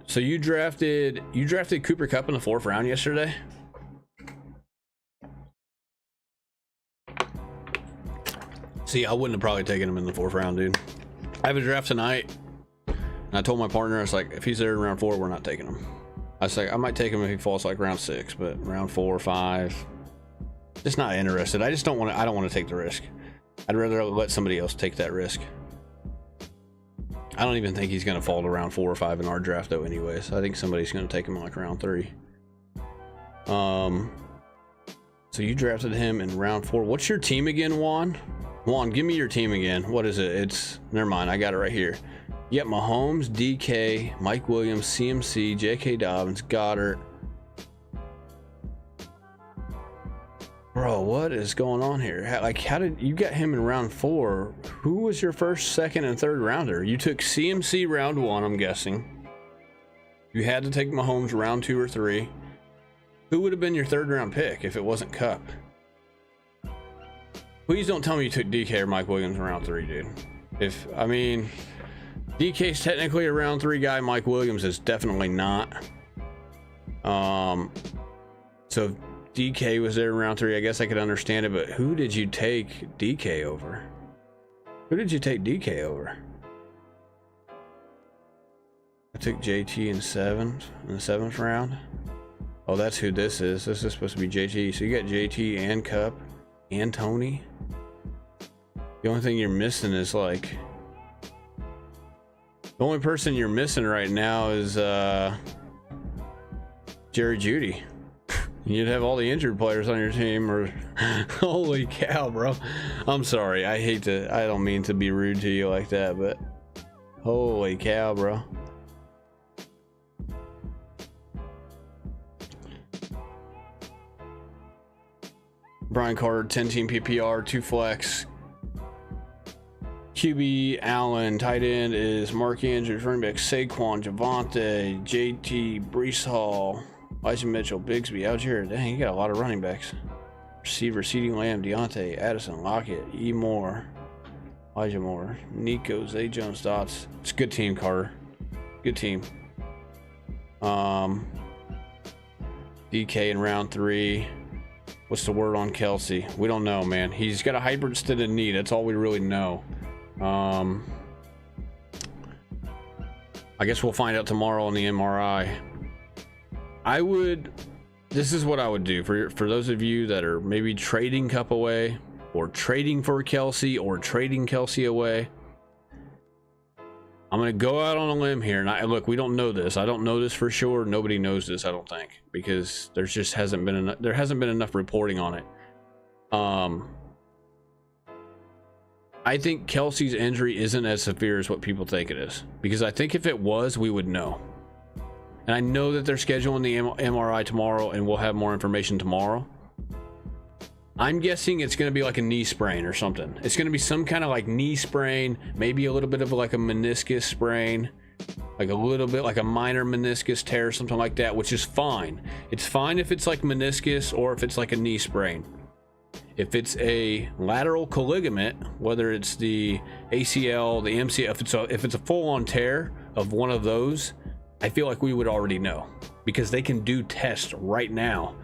So you drafted Cooper Kupp in the 4th round yesterday? See, I wouldn't have probably taken him in the 4th round, dude. I have a draft tonight, and I told my partner, I was like, if he's there in round 4, we're not taking him. I was like, I might take him if he falls like round 6, but round 4 or 5, just not interested. I just don't want to. I don't want to take the risk. I'd rather let somebody else take that risk. I don't even think he's going to fall to round 4 or 5 in our draft, though. Anyways, I think somebody's going to take him in like round 3. So you drafted him in round 4. What's your team again, Juan? Juan, give me your team again. What is it? It's, never mind. I got it right here. Yep, Mahomes, DK, Mike Williams, CMC, J.K. Dobbins, Goddard. Bro, what is going on here? How did you get him in round 4? Who was your 1st, 2nd, and 3rd rounder? You took CMC round 1, I'm guessing. You had to take Mahomes round 2 or 3. Who would have been your 3rd round pick if it wasn't Cup? Please don't tell me you took DK or Mike Williams in round 3, dude. I mean, DK's technically a round 3 guy. Mike Williams is definitely not. So DK was there in round 3. I guess I could understand it, but who did you take DK over? Who did you take DK over? I took JT in the 7th round. Oh, that's who this is. This is supposed to be JT. So you got JT and Cup and Tony. The only thing you're missing is like, the only person you're missing right now is Jerry Jeudy. You'd have all the injured players on your team, or holy cow, bro. I'm sorry. I don't mean to be rude to you like that, but holy cow, bro. Brian Carter, 10-team PPR, 2 flex. QB Allen, tight end is Mark Andrews, running back Saquon, Javonte, JT, Breece Hall, Elijah Mitchell, Bigsby, Algier. Dang, you got a lot of running backs. Receiver, CeeDee Lamb, Deontay, Addison, Lockett, E. Moore, Elijah Moore, Nico, Zay Jones, Dots. It's a good team, Carter. Good team. DK in round 3. What's the word on Kelce? We don't know, man. He's got a hyperextended knee. That's all we really know. I guess we'll find out tomorrow on the MRI. This is what I would do for those of you that are maybe trading Cup away, or trading for Kelce, or trading Kelce away. I'm going to go out on a limb here. And look, we don't know this. I don't know this for sure. Nobody knows this, I don't think, because there hasn't been enough reporting on it. I think Kelce's injury isn't as severe as what people think it is, because I think if it was, we would know. And I know that they're scheduling the MRI tomorrow, and we'll have more information tomorrow. I'm guessing it's going to be like a knee sprain or something. It's going to be some kind of like knee sprain, maybe a little bit of like a meniscus sprain, like a little bit like a minor meniscus tear, something like that, which is fine. It's fine if it's like meniscus or if it's like a knee sprain. If it's a lateral colligament, whether it's the ACL, the MCL, if it's a full-on tear of one of those, I feel like we would already know, because they can do tests right now.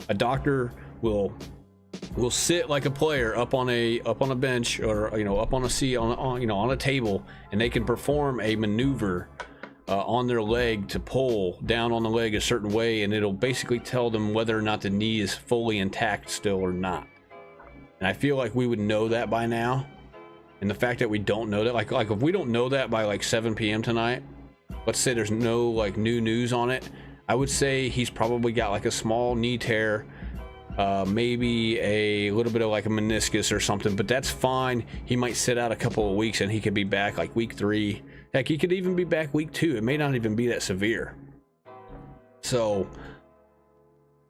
A doctor will sit like a player up on a bench, or up on a seat, on a table, and they can perform a maneuver on their leg to pull down on the leg a certain way, and it'll basically tell them whether or not the knee is fully intact still or not. And I feel like we would know that by now. And the fact that we don't know that, like if we don't know that by like 7 p.m. tonight, let's say there's no like new news on it, I would say he's probably got like a small knee tear, maybe a little bit of like a meniscus or something, but that's fine. He might sit out a couple of weeks and he could be back like week 3. Heck, he could even be back week 2. It may not even be that severe. So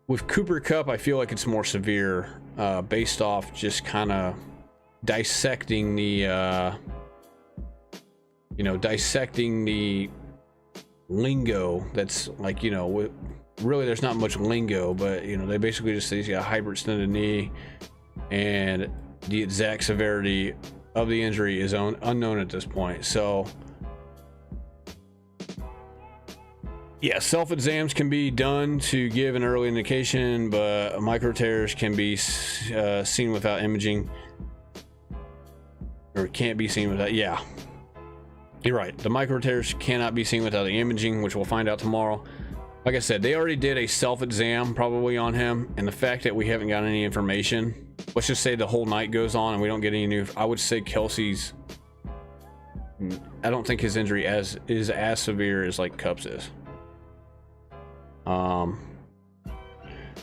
with Cooper Kupp, I feel like it's more severe, based off just kind of dissecting the dissecting the lingo. That's like, really there's not much lingo, but they basically just say he's got a hyperextended knee, and the exact severity of the injury is unknown at this point. So yeah, self-exams can be done to give an early indication, but micro tears can be seen without imaging, or can't be seen without. Yeah, you're right. The micro tears cannot be seen without the imaging, which we'll find out tomorrow. Like I said, they already did a self-exam probably on him, and the fact that we haven't got any information, let's just say the whole night goes on and we don't get any new. I would say Kelce's, I don't think his injury is as severe as like Kupp's is.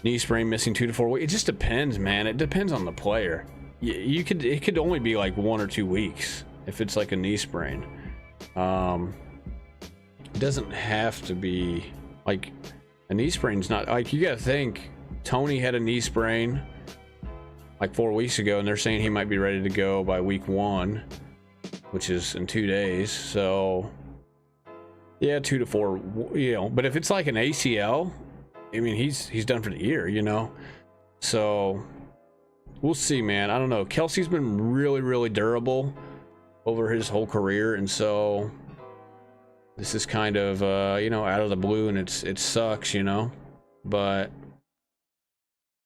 Knee sprain, missing 2 to 4 weeks. It just depends, man. It depends on the player. It could only be like 1 or 2 weeks if it's like a knee sprain. It doesn't have to be like a knee sprain's not like, you gotta think Tony had a knee sprain like 4 weeks ago, and they're saying he might be ready to go by week 1, which is in 2 days. So yeah, 2 to 4, but if it's like an ACL, I mean, he's done for the year, so we'll see, man. I don't know. Kelce's been really, really durable over his whole career, and so this is kind of out of the blue, and it sucks, but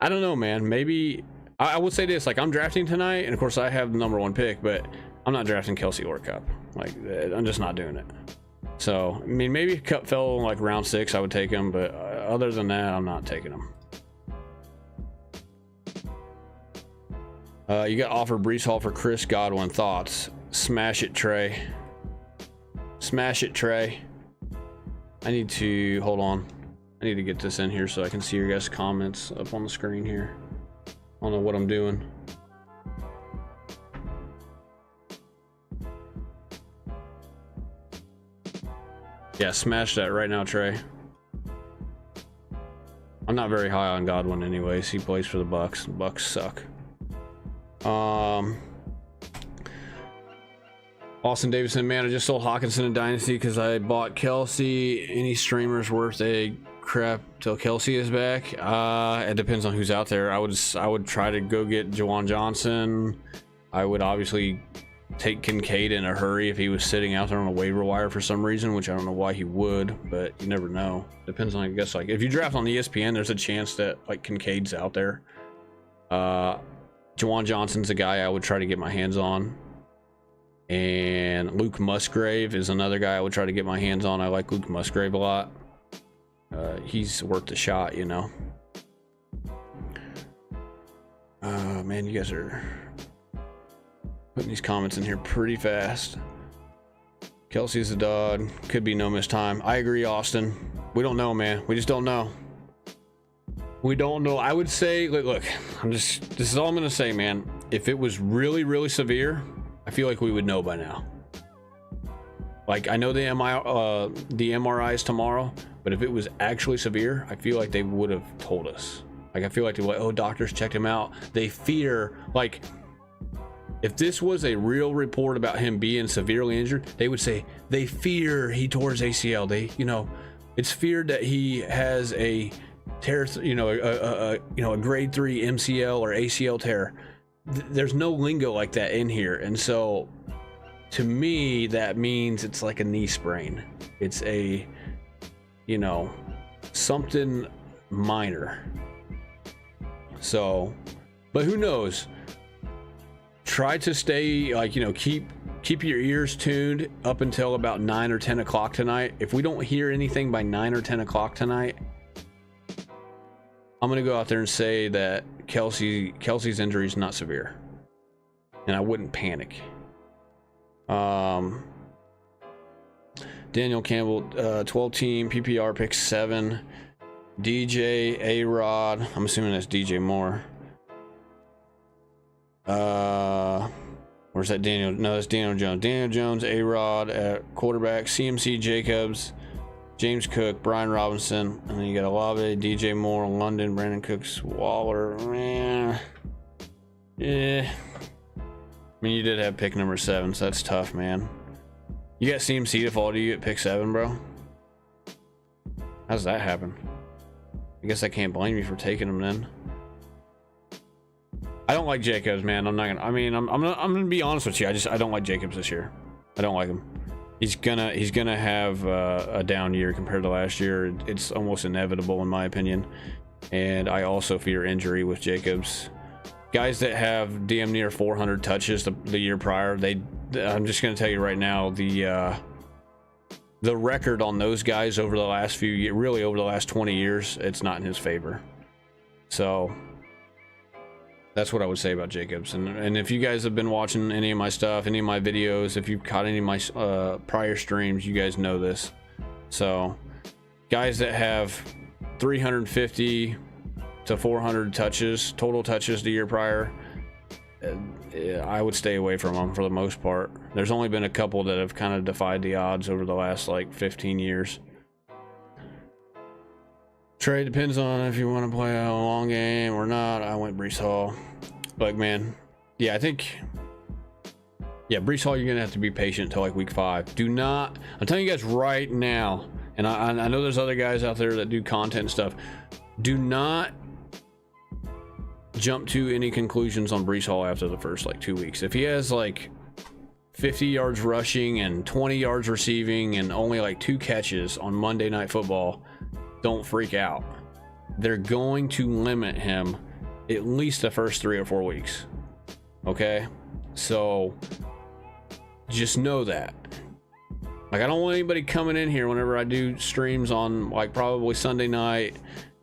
I don't know, man. Maybe I would say this, like, I'm drafting tonight, and of course I have the #1 pick, but I'm not drafting Kelce or Kupp. Like, I'm just not doing it. So I mean, maybe if Kupp fell like round 6, I would take him, but other than that, I'm not taking him. You got offered Breece Hall for Chris Godwin. Thoughts? Smash it, Trey. Smash it, Trey. I need to hold on. I need to get this in here so I can see your guys' comments up on the screen here. I don't know what I'm doing. Yeah, smash that right now, Trey. I'm not very high on Godwin anyways. He plays for the Bucks. The Bucks suck. Austin Davidson, man, I just sold Hawkinson in Dynasty because I bought Kelce. Any streamers worth a crap till Kelce is back? It depends on who's out there. I would try to go get Juwan Johnson. I would obviously take Kincaid in a hurry if he was sitting out there on a waiver wire for some reason, which I don't know why he would, but you never know. Depends on, I guess, like if you draft on ESPN, there's a chance that like Kincaid's out there. Juwan Johnson's a guy I would try to get my hands on. And Luke Musgrave is another guy I would try to get my hands on. I like Luke Musgrave a lot. He's worth the shot, Man, you guys are putting these comments in here pretty fast. Kelce's a dog. Could be no miss time. I agree, Austin. We don't know, man. We just don't know. We don't know. I would say, look, this is all I'm going to say, man. If it was really, really severe, I feel like we would know by now. Like, I know the MRI is tomorrow, but if it was actually severe, I feel like they would have told us. Like, I feel like they were like, oh, doctors checked him out. They fear, like, if this was a real report about him being severely injured, they would say they fear he tore his ACL. They, you know, it's feared that he has a tear, you know, a grade 3 MCL or ACL tear. There's no lingo like that in here, and so to me that means it's like a knee sprain. It's a, you know, something minor. So, but who knows? Try to stay, like, you know, keep your ears tuned up until about 9 or 10 o'clock tonight. If we don't hear anything by 9 or 10 o'clock tonight, I'm gonna go out there and say that Kelce's injury is not severe, and I wouldn't panic. Daniel Campbell, 12 team PPR pick 7. DJ A-Rod, I'm assuming that's DJ Moore. Where's that Daniel? No, that's Daniel Jones. Daniel Jones, A-Rod at quarterback. CMC Jacobs, James Cook, Brian Robinson, and then you got Olave, DJ Moore, London, Brandon Cooks, Waller. Yeah. I mean, you did have pick number 7, so that's tough, man. You got CMC to fall to you at pick 7, bro? How does that happen? I guess I can't blame you for taking him then. I don't like Jacobs, man. I'm gonna be honest with you. I don't like Jacobs this year. I don't like him. He's gonna have a down year compared to last year. It's almost inevitable in my opinion. And I also fear injury with Jacobs. Guys that have damn near 400 touches the year prior, I'm just gonna tell you right now, the record on those guys over the last few years, really over the last 20 years, it's not in his favor. So that's what I would say about Jacobs. And if you guys have been watching any of my stuff, any of my videos, if you've caught any of my prior streams, you guys know this. So guys that have 350 to 400 touches, total touches the year prior, I would stay away from them for the most part. There's only been a couple that have kind of defied the odds over the last like 15 years. Trey, depends on if you want to play a long game or not. I went Breece Hall. Like, man, yeah, I think, yeah, Breece Hall, you're gonna have to be patient until like week 5. Do not, I'm telling you guys right now, and I know there's other guys out there that do content and stuff. Do not jump to any conclusions on Breece Hall after the first like 2 weeks. If he has like 50 yards rushing and 20 yards receiving and only like 2 catches on Monday Night Football, don't freak out. They're going to limit him at least the first 3 or 4 weeks. Okay? So just know that. Like, I don't want anybody coming in here whenever I do streams on like probably Sunday night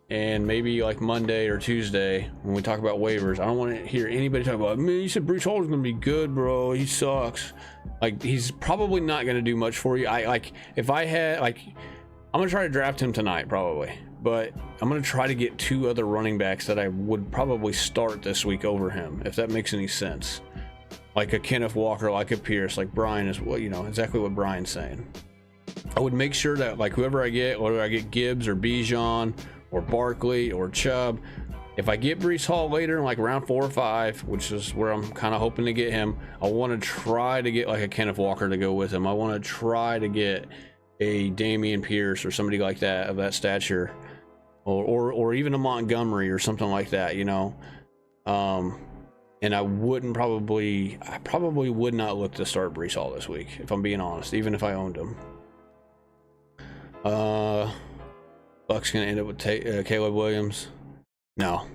and maybe like Monday or Tuesday when we talk about waivers. I don't want to hear anybody talk about, man, you said Breece Hall is going to be good, bro. He sucks. Like, he's probably not going to do much for you. If I had, like, I'm going to try to draft him tonight probably, but I'm going to try to get 2 other running backs that I would probably start this week over him, if that makes any sense. Like a Kenneth Walker, like a Pierce, like Brian is, well, you know, exactly what Brian's saying. I would make sure that like whoever I get, whether I get Gibbs or Bijan or Barkley or Chubb, if I get Breece Hall later in like round 4 or 5, which is where I'm kind of hoping to get him, I want to try to get like a Kenneth Walker to go with him. I want to try to get a Damian Pierce or somebody like that of that stature, or even a Montgomery or something like that, you know. And I probably would not look to start Breece Hall this week, if I'm being honest, even if I owned him. Bucks gonna end up with Caleb Williams. No,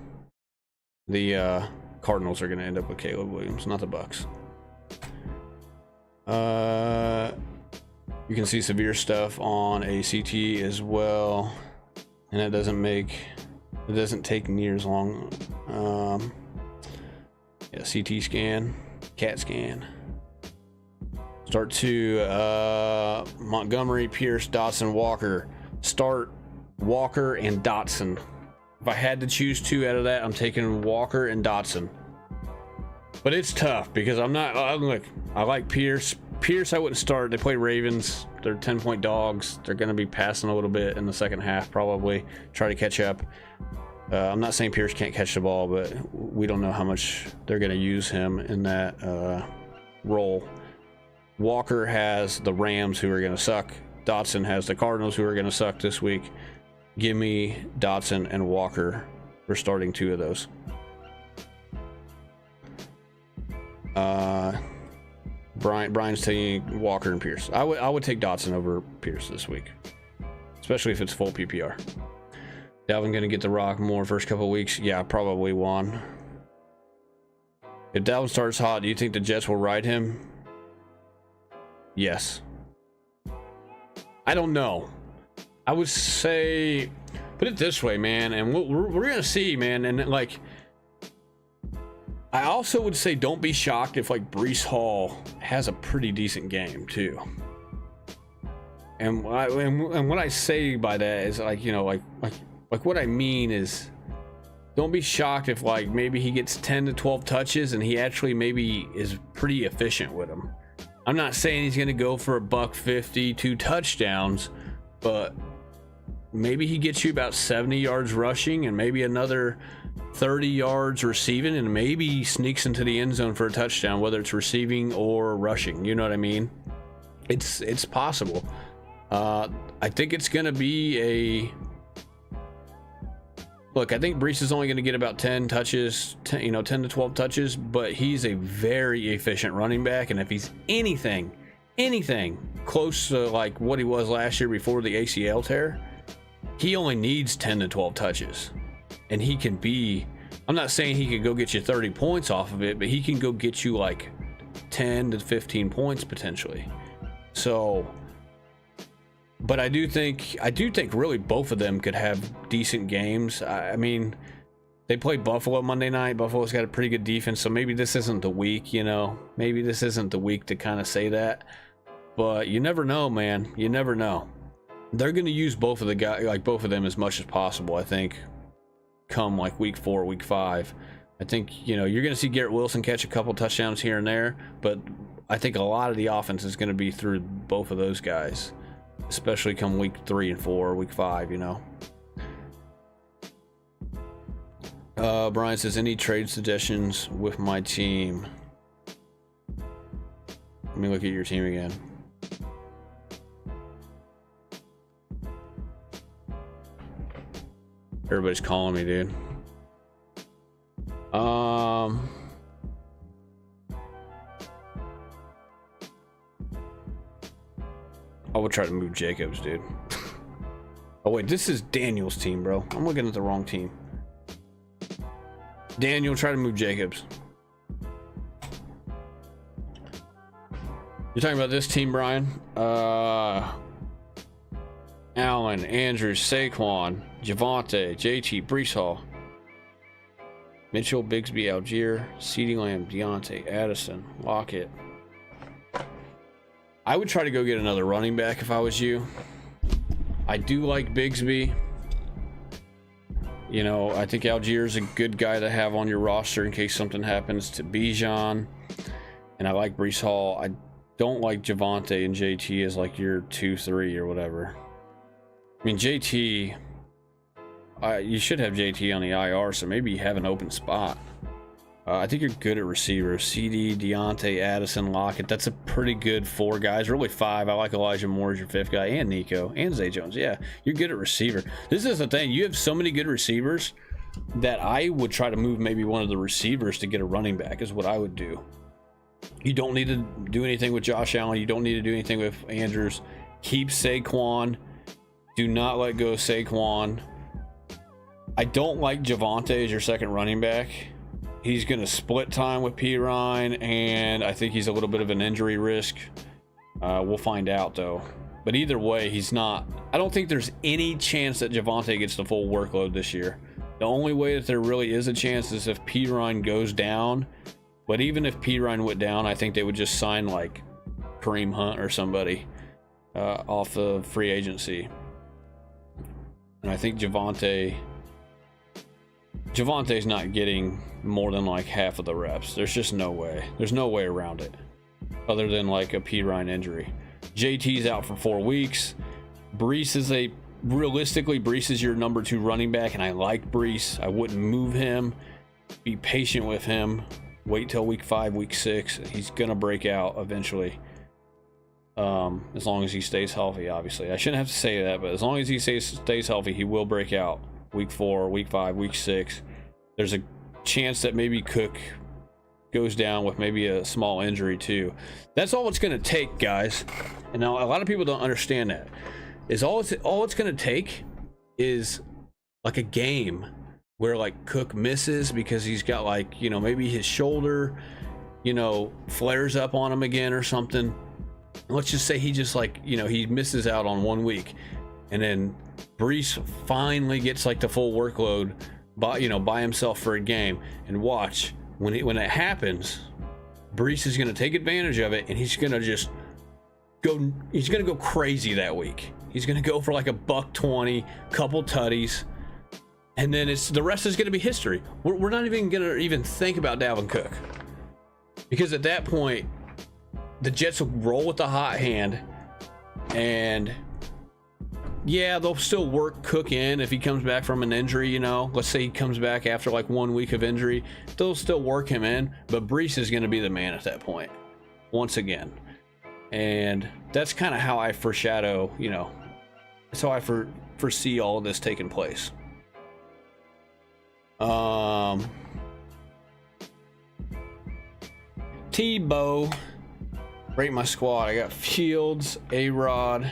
the Cardinals are gonna end up with Caleb Williams, not the Bucks. You can see severe stuff on a CT as well, and it doesn't take near as long. Yeah, CT scan, CAT scan. Start to Montgomery, Pierce, Dotson, Walker. Start Walker and Dotson. If I had to choose 2 out of that, I'm taking Walker and Dotson. But it's tough because I like Pierce. Pierce I wouldn't start. They play Ravens. They're 10-point dogs. They're going to be passing a little bit in the second half, probably. Try to catch up. I'm not saying Pierce can't catch the ball, but we don't know how much they're going to use him in that role. Walker has the Rams, who are going to suck. Dotson has the Cardinals, who are going to suck this week. Give me Dotson and Walker for starting 2 of those. Brian's taking Walker and Pierce. I would take Dotson over Pierce this week, especially if it's full PPR. Dalvin gonna get the rock more first couple weeks? Yeah, probably one. If Dalvin starts hot, do you think the Jets will ride him? Yes. I don't know. I would say, put it this way, man, and we're gonna see, man. And like, I also would say don't be shocked if like Breece Hall has a pretty decent game too. And what I say by that is like, you know, like what I mean is, don't be shocked if like maybe he gets 10 to 12 touches and he actually maybe is pretty efficient with them. I'm not saying he's gonna go for $150, 2 touchdowns, but maybe he gets you about 70 yards rushing and maybe another 30 yards receiving, and maybe he sneaks into the end zone for a touchdown, whether it's receiving or rushing. You know what I mean? It's possible. I think it's going to be a look. I think Breece is only going to get about 10 touches, 10 to 12 touches, but he's a very efficient running back, and if he's anything close to like what he was last year before the ACL tear, he only needs 10 to 12 touches. And he can be, I'm not saying he could go get you 30 points off of it, but he can go get you like 10 to 15 points potentially. So, but I do think really both of them could have decent games. I mean, they played Buffalo Monday night. Buffalo's got a pretty good defense, so maybe this isn't the week, you know. Maybe this isn't the week to kind of say that. But you never know, man. You never know. They're going to use both of the guys, like both of them, as much as possible, I think, come like week 4, week 5. I think, you know, you're going to see Garrett Wilson catch a couple touchdowns here and there, but I think a lot of the offense is going to be through both of those guys, especially come week 3 and 4, week 5, you know. Brian says, any trade suggestions with my team? Let me look at your team again. Everybody's calling me, dude. I would try to move Jacobs, dude. Oh wait, this is Daniel's team, bro. I'm looking at the wrong team. Daniel, try to move Jacobs. You're talking about this team, Brian? Allen, Andrews, Saquon, Javonte, JT, Breece Hall, Mitchell, Bigsby, Algier, CeeDee Lamb, Deontay, Addison, Lockett. I would try to go get another running back if I was you. I do like Bigsby. You know, I think Algier's a good guy to have on your roster in case something happens to Bijan. And I like Breece Hall. I don't like Javonte and JT as like your 2-3 or whatever. I mean, JT, you should have JT on the IR, so maybe you have an open spot. I think you're good at receivers. CD, Deontay, Addison, Lockett. That's a pretty good 4 guys. Really 5. I like Elijah Moore as your 5th guy, and Nico, and Zay Jones. Yeah, you're good at receiver. This is the thing. You have so many good receivers that I would try to move maybe one of the receivers to get a running back is what I would do. You don't need to do anything with Josh Allen. You don't need to do anything with Andrews. Keep Saquon. Do not let go of Saquon. I don't like Javonte as your second running back. He's going to split time with P. Ryan, and I think he's a little bit of an injury risk. We'll find out, though. But either way, he's not. I don't think there's any chance that Javonte gets the full workload this year. The only way that there really is a chance is if P. Ryan goes down. But even if P. Ryan went down, I think they would just sign like Kareem Hunt or somebody. off of free agency. And I think Javonte's not getting more than like half of the reps. There's just no way. There's no way around it other than like a Pirine injury. JT's out for 4 weeks. Brees is realistically, Brees is your number 2 running back, and I like Brees. I wouldn't move him. Be patient with him. Wait till week 5, week 6. He's gonna break out eventually. As long as he stays healthy, obviously. I shouldn't have to say that, but as long as he stays healthy, he will break out. Week 4, week 5, week 6. There's a chance that maybe Cook goes down with maybe a small injury too. That's all it's going to take, guys. And now a lot of people don't understand that. Is all it's going to take is like a game where like Cook misses because he's got like, you know, maybe his shoulder, you know, flares up on him again or something. Let's just say he just like, you know, he misses out on 1 week, and then Brees finally gets like the full workload by himself for a game. And watch, when it happens, Brees is going to take advantage of it, and he's going to go crazy that week. He's going to go for like a $120, couple tutties, and then the rest is going to be history. We're not even going to even think about Dalvin Cook, because at that point the Jets will roll with the hot hand, and yeah, they'll still work Cook in if he comes back from an injury. You know, let's say he comes back after like 1 week of injury, they'll still work him in, but Brees is going to be the man at that point once again. And that's kind of how I foreshadow, you know, that's how I foresee all of this taking place. Tebow, rate my squad. I got Fields, A-Rod.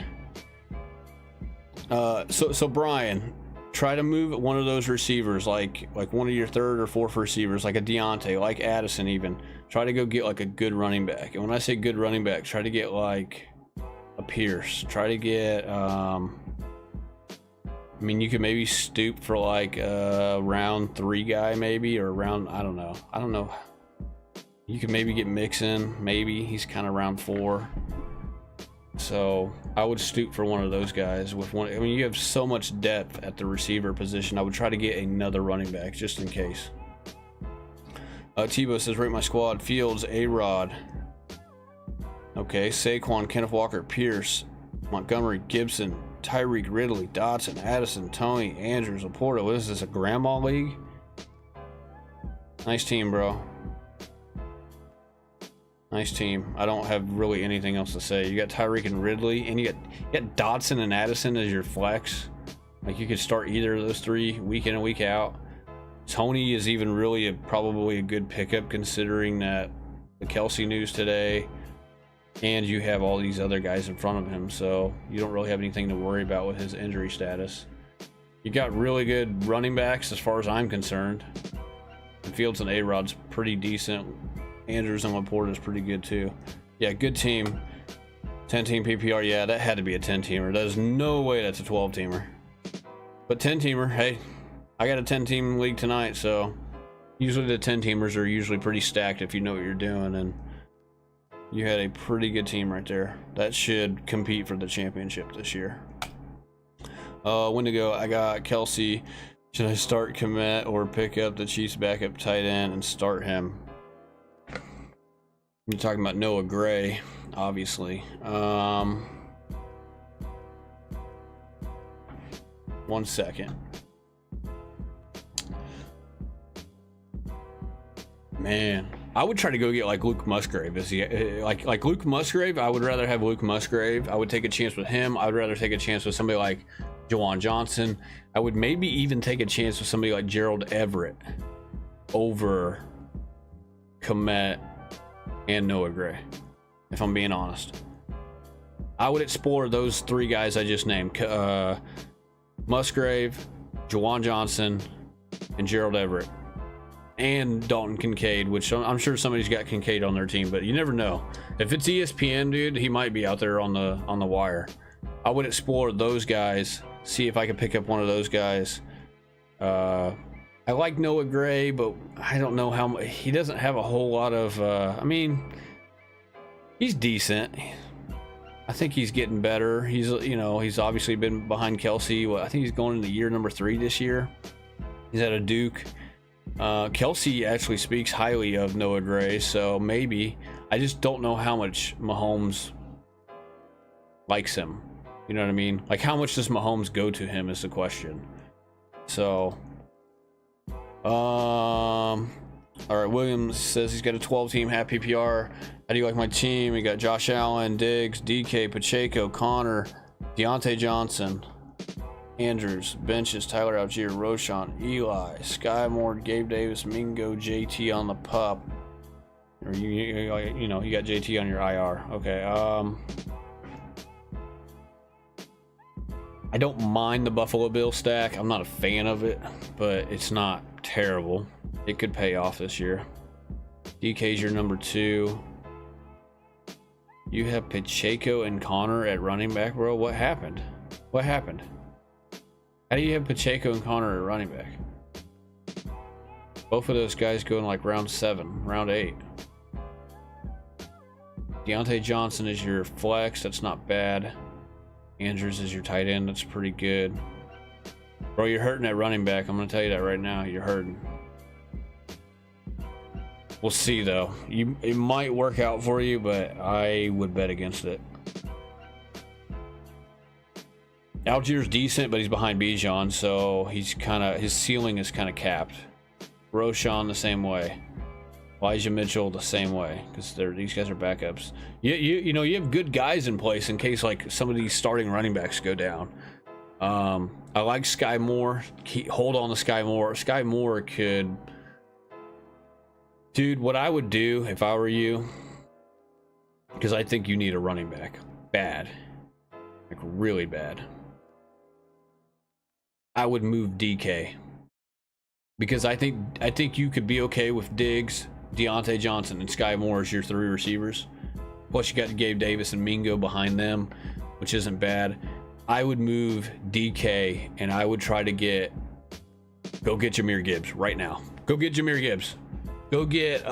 So Brian, try to move one of those receivers, like one of your 3rd or 4th receivers, like a Deontay, like Addison even. Try to go get like a good running back. And when I say good running back, try to get like a Pierce. Try to get, I mean, you could maybe stoop for like a round 3 guy maybe, or round, I don't know. You could maybe get Mixon, maybe. He's kind of round 4. So I would stoop for one of those guys with one. I mean, you have so much depth at the receiver position. I would try to get another running back just in case. Tebow says, rate my squad. Fields, A-Rod. Okay, Saquon, Kenneth Walker, Pierce, Montgomery, Gibson, Tyreek, Ridley, Dotson, Addison, Tony, Andrews, Laporta. What is this, a grandma league? Nice team, bro. Nice team. I don't have really anything else to say. You got Tyreek and Ridley, and you got Dotson and Addison as your flex. Like, you could start either of those 3 week in and week out. Tony is even really probably a good pickup considering that the Kelce news today, and you have all these other guys in front of him, so you don't really have anything to worry about with his injury status. You got really good running backs as far as I'm concerned. Fields and A-Rod's pretty decent. Andrews and Laporta is pretty good too. Yeah, good team. 10-team PPR. Yeah, that had to be a 10-teamer. There's no way that's a 12-teamer. But 10-teamer, hey, I got a 10-team league tonight, so usually the 10-teamers are usually pretty stacked if you know what you're doing, and you had a pretty good team right there. That should compete for the championship this year. Wendigo, I got Kelce. Should I start Komet or pick up the Chiefs backup tight end and start him? You're talking about Noah Gray, obviously. 1 second. Man, I would try to go get like Luke Musgrave. Is he like Luke Musgrave? I would rather have Luke Musgrave. I would take a chance with him. I would rather take a chance with somebody like Juwan Johnson. I would maybe even take a chance with somebody like Gerald Everett over Komet and Noah Gray, if I'm being honest. I would explore those 3 guys I just named. Musgrave, Juwan Johnson, and Gerald Everett. And Dalton Kincaid, which I'm sure somebody's got Kincaid on their team, but you never know. If it's ESPN, dude, he might be out there on the wire. I would explore those guys, see if I could pick up one of those guys. I like Noah Gray, but I don't know how much. He doesn't have a whole lot of. I mean, he's decent. I think he's getting better. He's, you know, he's obviously been behind Kelce. Well, I think he's going into year number 3 this year. He's at a Duke. Kelce actually speaks highly of Noah Gray, so maybe. I just don't know how much Mahomes likes him. You know what I mean? Like, how much does Mahomes go to him is the question. So, all right, Williams says he's got a 12-team half PPR. How do you like my team? We got Josh Allen, Diggs, DK, Pacheco, Connor, Deontay Johnson, Andrews, benches, Tyler Algier, Roschon, Eli, Sky Moore, Gabe Davis, Mingo, JT on the pup. Or you know, you got JT on your IR. Okay. I don't mind the Buffalo Bills stack. I'm not a fan of it, but it's not terrible. It could pay off this year. DK's your number 2. You have Pacheco and Connor at running back, bro. What happened? What happened? How do you have Pacheco and Connor at running back? Both of those guys go in like round 7, round 8. Deontay Johnson is your flex. That's not bad. Andrews is your tight end. That's pretty good. Bro, you're hurting at running back. I'm going to tell you that right now. You're hurting. We'll see, though. It might work out for you, but I would bet against it. Algier's decent, but he's behind Bijan, so he's his ceiling is kind of capped. Roschon the same way. Elijah Mitchell the same way, because these guys are backups. You know, you have good guys in place in case like some of these starting running backs go down. I like Sky Moore. Hold on to Sky Moore. Sky Moore could, dude. What I would do if I were you, because I think you need a running back bad, like really bad. I would move DK, because I think you could be okay with Diggs, Deontay Johnson, and Sky Moore as your 3 receivers. Plus you got Gabe Davis and Mingo behind them, which isn't bad. I would move DK and I would try to go get Jahmyr Gibbs right now. Go get Jahmyr Gibbs. Go get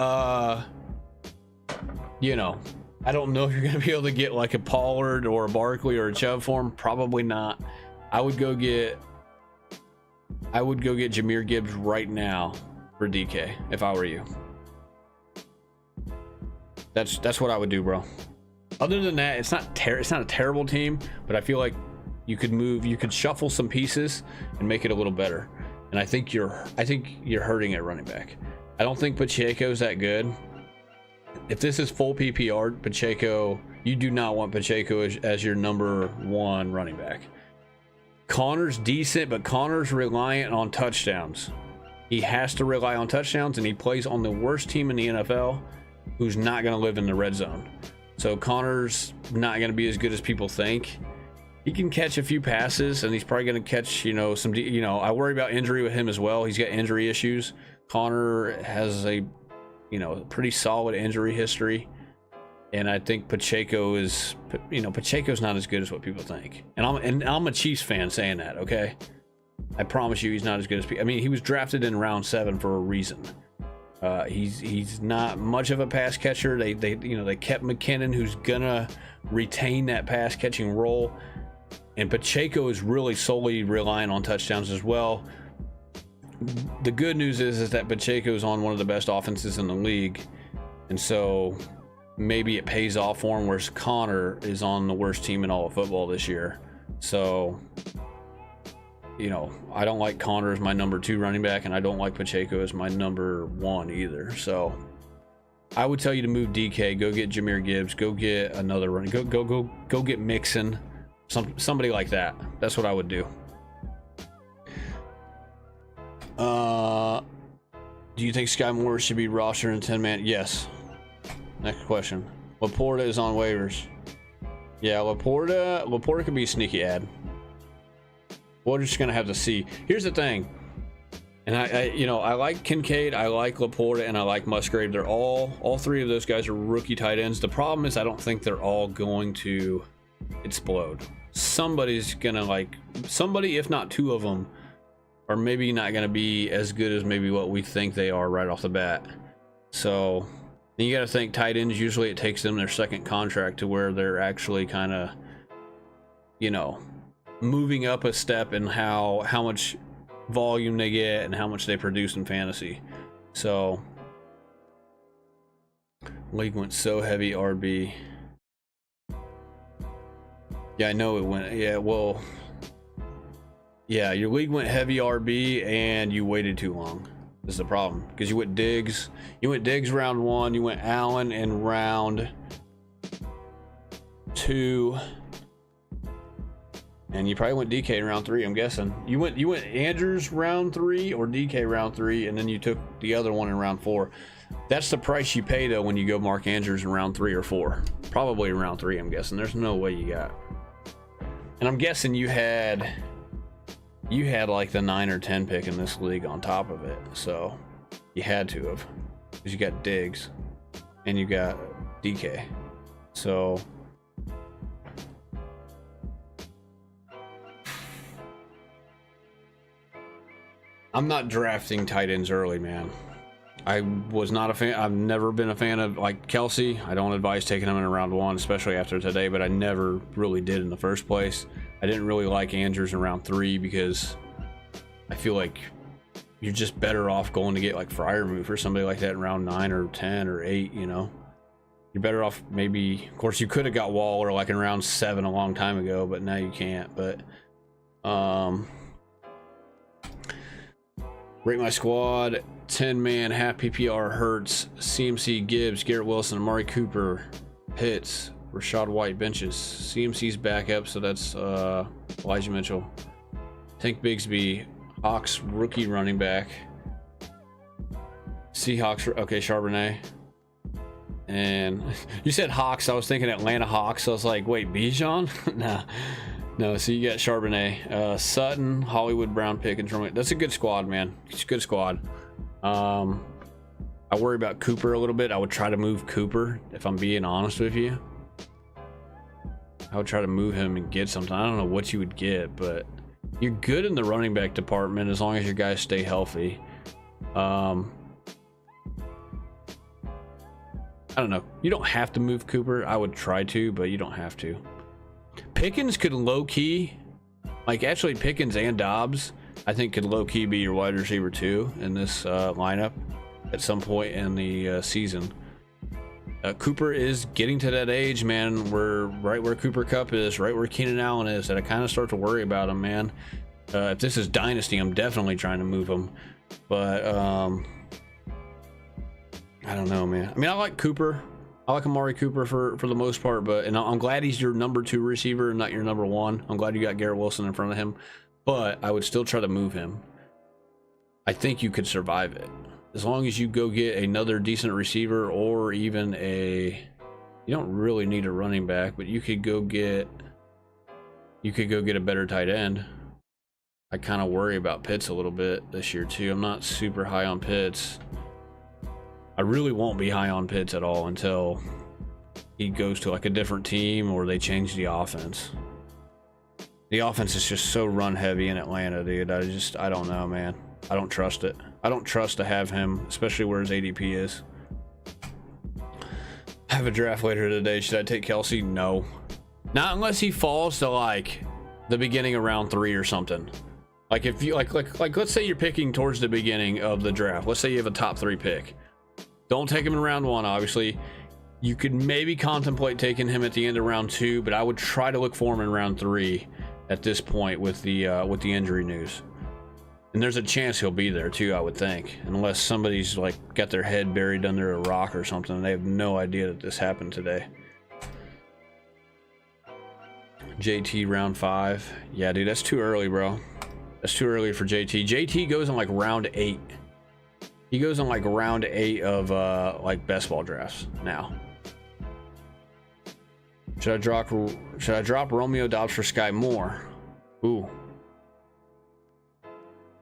you know, I don't know if you're gonna be able to get like a Pollard or a Barkley or a Chubb for him. Probably not. I would go get Jahmyr Gibbs right now for DK if I were you. That's what I would do, bro. Other than that, it's not a terrible team, but I feel like you could shuffle some pieces and make it a little better. And I think you're hurting at running back. I don't think Pacheco's that good. If this is full PPR, Pacheco, you do not want Pacheco as your number 1 running back. Connor's decent, but Connor's reliant on touchdowns. He has to rely on touchdowns, and he plays on the worst team in the NFL who's not going to live in the red zone. So Connor's not going to be as good as people think. He can catch a few passes, and he's probably going to catch, you know, I worry about injury with him as well. He's got injury issues. Connor has a, you know, pretty solid injury history. And I think Pacheco is, you know, Pacheco's not as good as what people think. And I'm a Chiefs fan saying that, okay? I promise you he's not as good as people. I mean, he was drafted in round 7 for a reason. He's not much of a pass catcher. They kept McKinnon, who's gonna retain that pass catching role. And Pacheco is really solely relying on touchdowns as well. The good news is that Pacheco is on one of the best offenses in the league. And so maybe it pays off for him, whereas Connor is on the worst team in all of football this year. So, you know, I don't like Connor as my number 2 running back, and I don't like Pacheco as my number 1 either. So I would tell you to move DK, go get Jahmyr Gibbs, go get another running, go get Mixon, somebody like that. That's what I would do. Do you think Sky Moore should be rostered in 10-man? Yes. Next question. Laporta is on waivers. Yeah, Laporta could be a sneaky ad. We're just gonna have to see. Here's the thing, and I like Kincaid, I like Laporta, and I like Musgrave. They're all 3 of those guys are rookie tight ends. The problem is I don't think they're all going to explode. Somebody's gonna somebody, if not 2 of them, are maybe not gonna be as good as maybe what we think they are right off the bat. So And you got to think tight ends, usually it takes them their second contract to where they're actually kind of, you know, moving up a step in how much volume they get and how much they produce in fantasy. So league went so heavy RB. Yeah, I know it went. Yeah, well, yeah, your league went heavy RB and you waited too long. This is the problem, because you went Diggs. You went Diggs round 1. You went Allen in round 2. And you probably went DK in round 3, I'm guessing. You went Andrews round 3 or DK round 3, and then you took the other one in round 4. That's the price you pay, though, when you go Mark Andrews in round 3 or 4. Probably in round 3, I'm guessing. There's no way you got. And I'm guessing you had like the 9 or 10 pick in this league on top of it. So you had to have, because you got Diggs and you got DK. So I'm not drafting tight ends early, man. I was not a fan. I've never been a fan of, like, Kelce. I don't advise taking him in round 1, especially after today, but I never really did in the first place. I didn't really like Andrews in round 3 because I feel like you're just better off going to get like Freiermuth or somebody like that in round 9 or 10 or 8, you know. You're better off maybe, of course you could have got Waller like in round 7 a long time ago, but now you can't. But rate my squad: 10-man, half PPR, Hurts, CMC, Gibbs, Garrett Wilson, Amari Cooper, Pitts, Rashad White, benches. CMC's back up, so that's Elijah Mitchell. Tank Bigsby, Hawks rookie running back. Seahawks, okay, Charbonnet. And you said Hawks, I was thinking Atlanta Hawks. I was like, wait, Bijan? Nah. No, so you got Charbonnet, Sutton, Hollywood Brown, Pickens. That's a good squad, man. It's a good squad. I worry about Cooper a little bit. I would try to move Cooper, if I'm being honest with you. I would try to move him and get something. I don't know what you would get, but you're good in the running back department as long as your guys stay healthy. I don't know. You don't have to move Cooper. I would try to, but you don't have to. Pickens could low-key, like actually Pickens and Dobbs, I think could low-key be your wide receiver too in this lineup at some point in the season. Cooper is getting to that age, man. We're right where Cooper Kupp is, right where Keenan Allen is, that I kind of start to worry about him, man. If this is Dynasty, I'm definitely trying to move him. But I don't know, man. I mean, I like Cooper. I like Amari Cooper for the most part, but I'm glad he's your number 2 receiver and not your number 1. I'm glad you got Garrett Wilson in front of him, but I would still try to move him. I think you could survive it as long as you go get another decent receiver, or even you don't really need a running back, but you could go get a better tight end. I kind of worry about Pitts a little bit this year too. I'm not super high on Pitts. I really won't be high on Pitts at all until he goes to like a different team or they change the offense. The offense is just so run heavy in Atlanta, dude. I don't know, man. I don't trust it. I don't trust to have him, especially where his ADP is. I have a draft later today. Should I take Kelce? No. Not unless he falls to like the beginning of round 3 or something. Like if you like let's say you're picking towards the beginning of the draft. Let's say you have a top 3 pick. Don't take him in round 1, obviously. You could maybe contemplate taking him at the end of round 2, but I would try to look for him in round 3 at this point with the injury news. And there's a chance he'll be there too, I would think, unless somebody's like got their head buried under a rock or something and they have no idea that this happened today. JT round 5. Yeah, dude, that's too early, bro. That's too early for JT. JT goes in like round 8. He goes on like round 8 of like best ball drafts now. Should I drop Romeo Dobbs for Sky Moore? Ooh.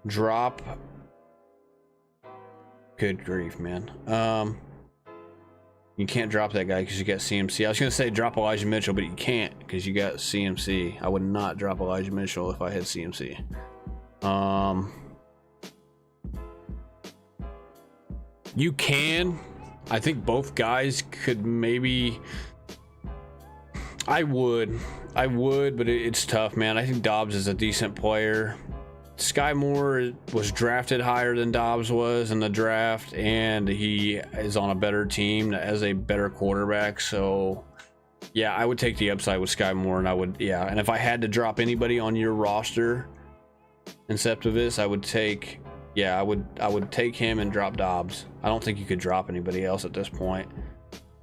Drop. Good grief, man. You can't drop that guy because you got CMC. I was gonna say drop Elijah Mitchell, but you can't because you got CMC. I would not drop Elijah Mitchell if I had CMC. You can, I think both guys could maybe. I would, but it's tough, man. I think Dobbs is a decent player. Sky Moore was drafted higher than Dobbs was in the draft, and he is on a better team as a better quarterback. So, yeah, I would take the upside with Sky Moore, and I would, yeah. And if I had to drop anybody on your roster in Septivis, I would take, yeah, I would take him and drop Dobbs. I don't think you could drop anybody else at this point.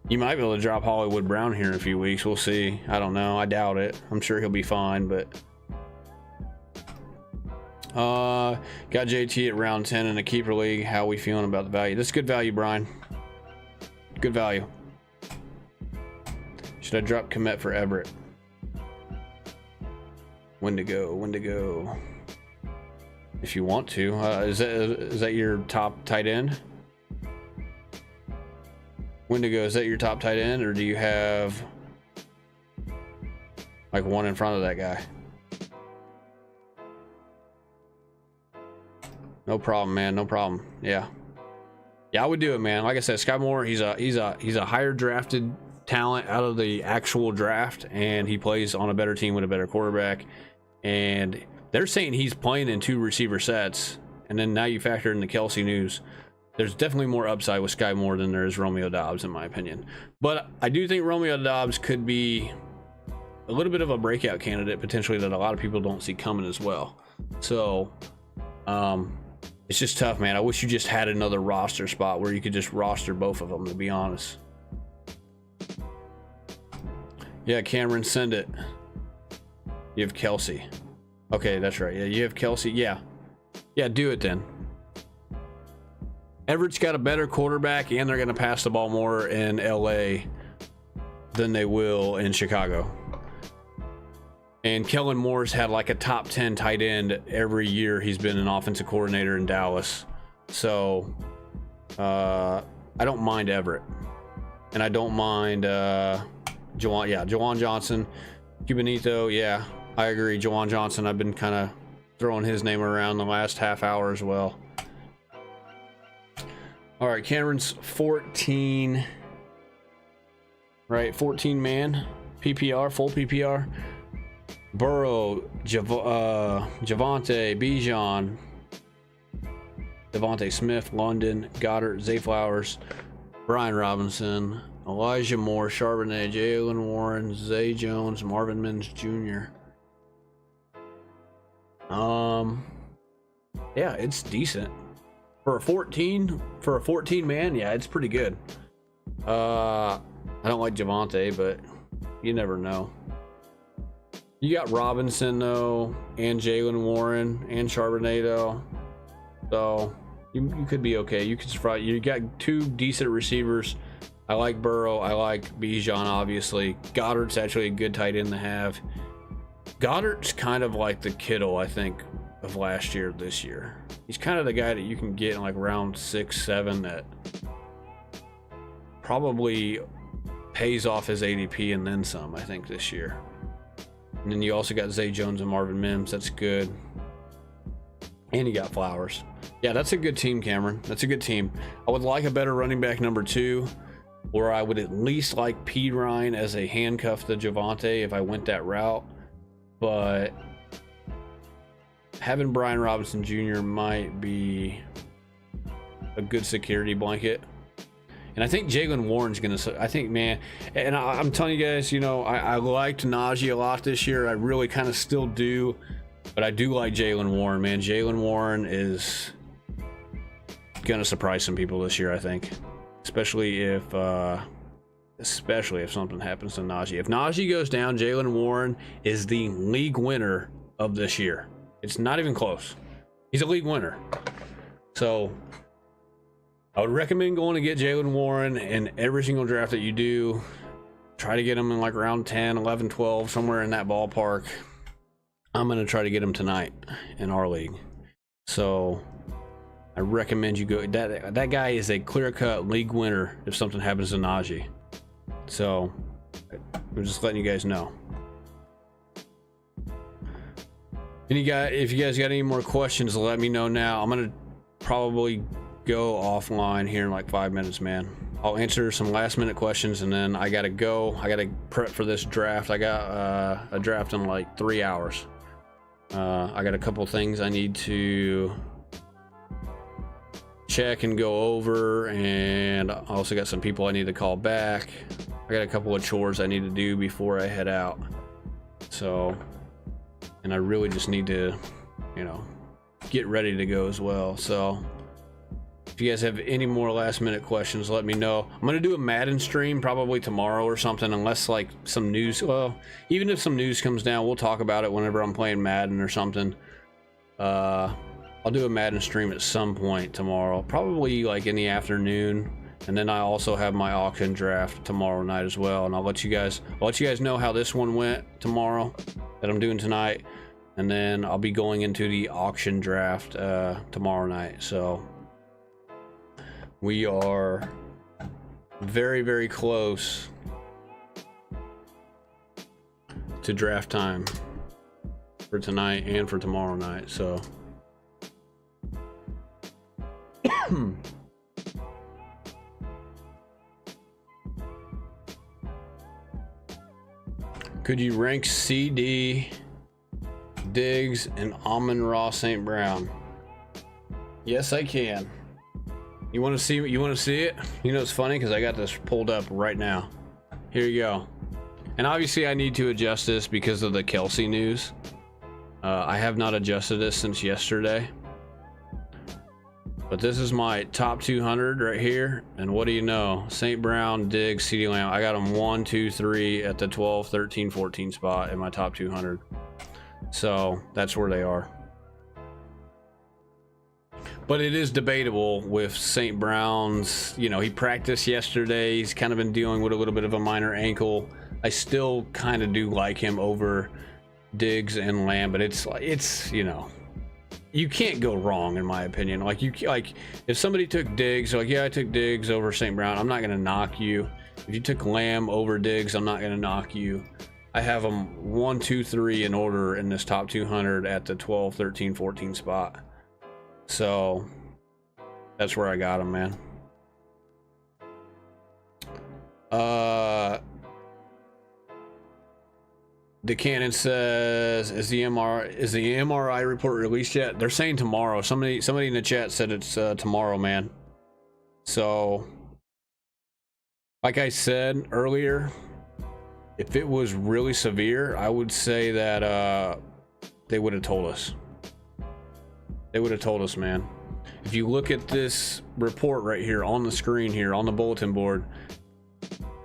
You might be able to drop Hollywood Brown here in a few weeks. We'll see. I don't know. I doubt it. I'm sure he'll be fine, but got JT at round 10 in a keeper league. How are we feeling about the value? That's good value, Brian. Good value. Should I drop Komet for Everett? When to go? If you want to. Is that your top tight end? Wendigo, is that your top tight end, or do you have like one in front of that guy? No problem, man. No problem. Yeah, I would do it, man. Like I said, Sky Moore, he's a higher drafted talent out of the actual draft, and he plays on a better team with a better quarterback. And they're saying he's playing in 2 receiver sets, and then now you factor in the Kelce news. There's definitely more upside with Sky Moore than there is Romeo Dobbs, in my opinion. But I do think Romeo Dobbs could be a little bit of a breakout candidate, potentially, that a lot of people don't see coming as well. So, it's just tough, man. I wish you just had another roster spot where you could just roster both of them, to be honest. Yeah, Cameron, send it. You have Kelce. Okay, that's right. Yeah, you have Kelce. Yeah, do it then. Everett's got a better quarterback, and they're going to pass the ball more in LA than they will in Chicago. And Kellen Moore's had like a top 10 tight end every year he's been an offensive coordinator in Dallas. So I don't mind Everett, and I don't mind Jawan Johnson. Cubanito, yeah, I agree. Jawan Johnson, I've been kind of throwing his name around the last half hour as well. All right, Cameron's 14, right? 14 man PPR, full PPR. Burrow, Javonte, Bijan, Devontae Smith, London, Goddard, Zay Flowers, Brian Robinson, Elijah Moore, Charbonnet, Jalen Warren, Zay Jones, Marvin Mims Jr. Yeah, it's decent. For a 14 man, yeah, it's pretty good. I don't like Javonte, but you never know. You got Robinson though, and Jalen Warren, and Charbonnet though, so you could be okay. You could surprise. You got 2 decent receivers. I like Burrow. I like Bijan, obviously. Goddard's actually a good tight end to have. Goddard's kind of like the Kittle, I think, of last year, this year. He's kind of the guy that you can get in like round 6, 7 that probably pays off his ADP and then some, I think, this year. And then you also got Zay Jones and Marvin Mims. That's good. And you got Flowers. Yeah, that's a good team, Cameron. That's a good team. I would like a better running back number 2, or I would at least like P. Ryan as a handcuff to Javonte if I went that route. But having Brian Robinson Jr. might be a good security blanket. And I think Jalen Warren's going to, I think, man, and I'm telling you guys, you know, I liked Najee a lot this year. I really kind of still do, but I do like Jalen Warren, man. Jalen Warren is going to surprise some people this year, I think, especially if something happens to Najee. If Najee goes down, Jalen Warren is the league winner of this year. It's not even close. He's a league winner. So I would recommend going to get Jalen Warren in every single draft that you do. Try to get him in like round 10, 11, 12, somewhere in that ballpark. I'm going to try to get him tonight in our league. So I recommend you go. That guy is a clear-cut league winner if something happens to Najee. So I'm just letting you guys know. If you guys got any more questions, let me know now. I'm going to probably go offline here in like 5 minutes, man. I'll answer some last minute questions, and then I gotta go. I gotta prep for this draft. I got a draft in like 3 hours. I got a couple things I need to check and go over, and I also got some people I need to call back. I got a couple of chores I need to do before I head out. So, and I really just need to, you know, get ready to go as well. So if you guys have any more last minute questions, let me know. I'm gonna do a Madden stream probably tomorrow or something, unless like some news, well, even if some news comes down, we'll talk about it whenever I'm playing Madden or something. I'll do a Madden stream at some point tomorrow, probably like in the afternoon. And then I also have my auction draft tomorrow night as well, and I'll let you guys know how this one went tomorrow that I'm doing tonight, and then I'll be going into the auction draft tomorrow night. So we are very, very close to draft time for tonight and for tomorrow night. So could you rank CD, Diggs, and Amon-Ra St. Brown? Yes, I can. You want to see it? You know, it's funny because I got this pulled up right now. Here you go. And obviously I need to adjust this because of the Kelce news. I have not adjusted this since yesterday. But this is my top 200 right here. And what do you know? St. Brown, Diggs, CeeDee Lamb. I got them 1, 2, 3 at the 12, 13, 14 spot in my top 200. So that's where they are. But it is debatable with St. Brown's, you know, he practiced yesterday. He's kind of been dealing with a little bit of a minor ankle. I still kind of do like him over Diggs and Lamb, but it's, you know, you can't go wrong in my opinion. Like if somebody took Diggs, like, yeah, I took Diggs over St. Brown, I'm not going to knock you. If you took Lamb over Diggs, I'm not going to knock you. I have them 1, 2, 3 in order in this top 200 at the 12, 13, 14 spot. So that's where I got them, man. The Cannon says, is the MRI report released yet? They're saying tomorrow. Somebody in the chat said it's tomorrow, man. So like I said earlier, if it was really severe, I would say that they would have told us. They would have told us, man. If you look at this report right here on the screen here on the bulletin board,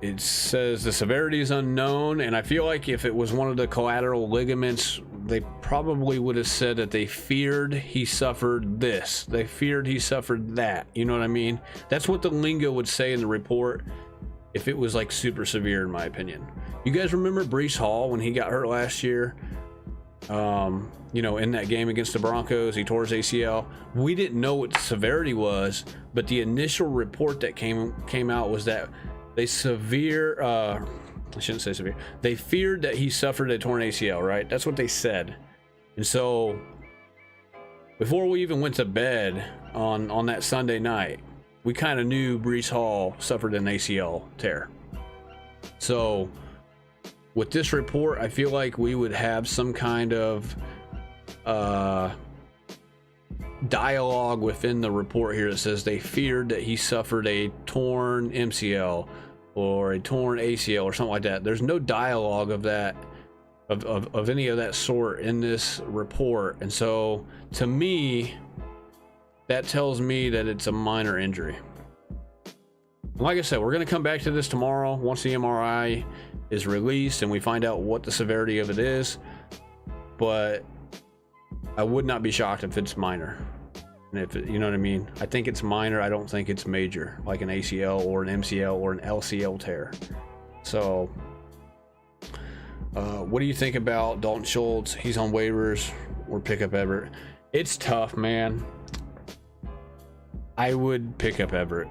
it says the severity is unknown, and I feel like if it was one of the collateral ligaments, they probably would have said that they feared he suffered this. They feared he suffered that. You know what I mean? That's what the lingo would say in the report if it was like super severe, in my opinion. You guys remember Breece Hall when he got hurt last year? You know, in that game against the Broncos, he tore his ACL. We didn't know what the severity was, but the initial report that came out was that they I shouldn't say severe. They feared that he suffered a torn ACL, right? That's what they said. And so before we even went to bed on that Sunday night, we kind of knew Breece Hall suffered an ACL tear. So with this report, I feel like we would have some kind of dialogue within the report here that says they feared that he suffered a torn MCL or a torn ACL or something like that. There's no dialogue of that, of any of that sort in this report. And so to me, that tells me that it's a minor injury. Like I said, we're going to come back to this tomorrow once the MRI is released and we find out what the severity of it is. But I would not be shocked if it's minor. And if you know what I mean, I think it's minor. I don't think it's major, like an ACL or an MCL or an LCL tear. So, what do you think about Dalton Schultz? He's on waivers, or pick up Everett. It's tough, man. I would pick up Everett,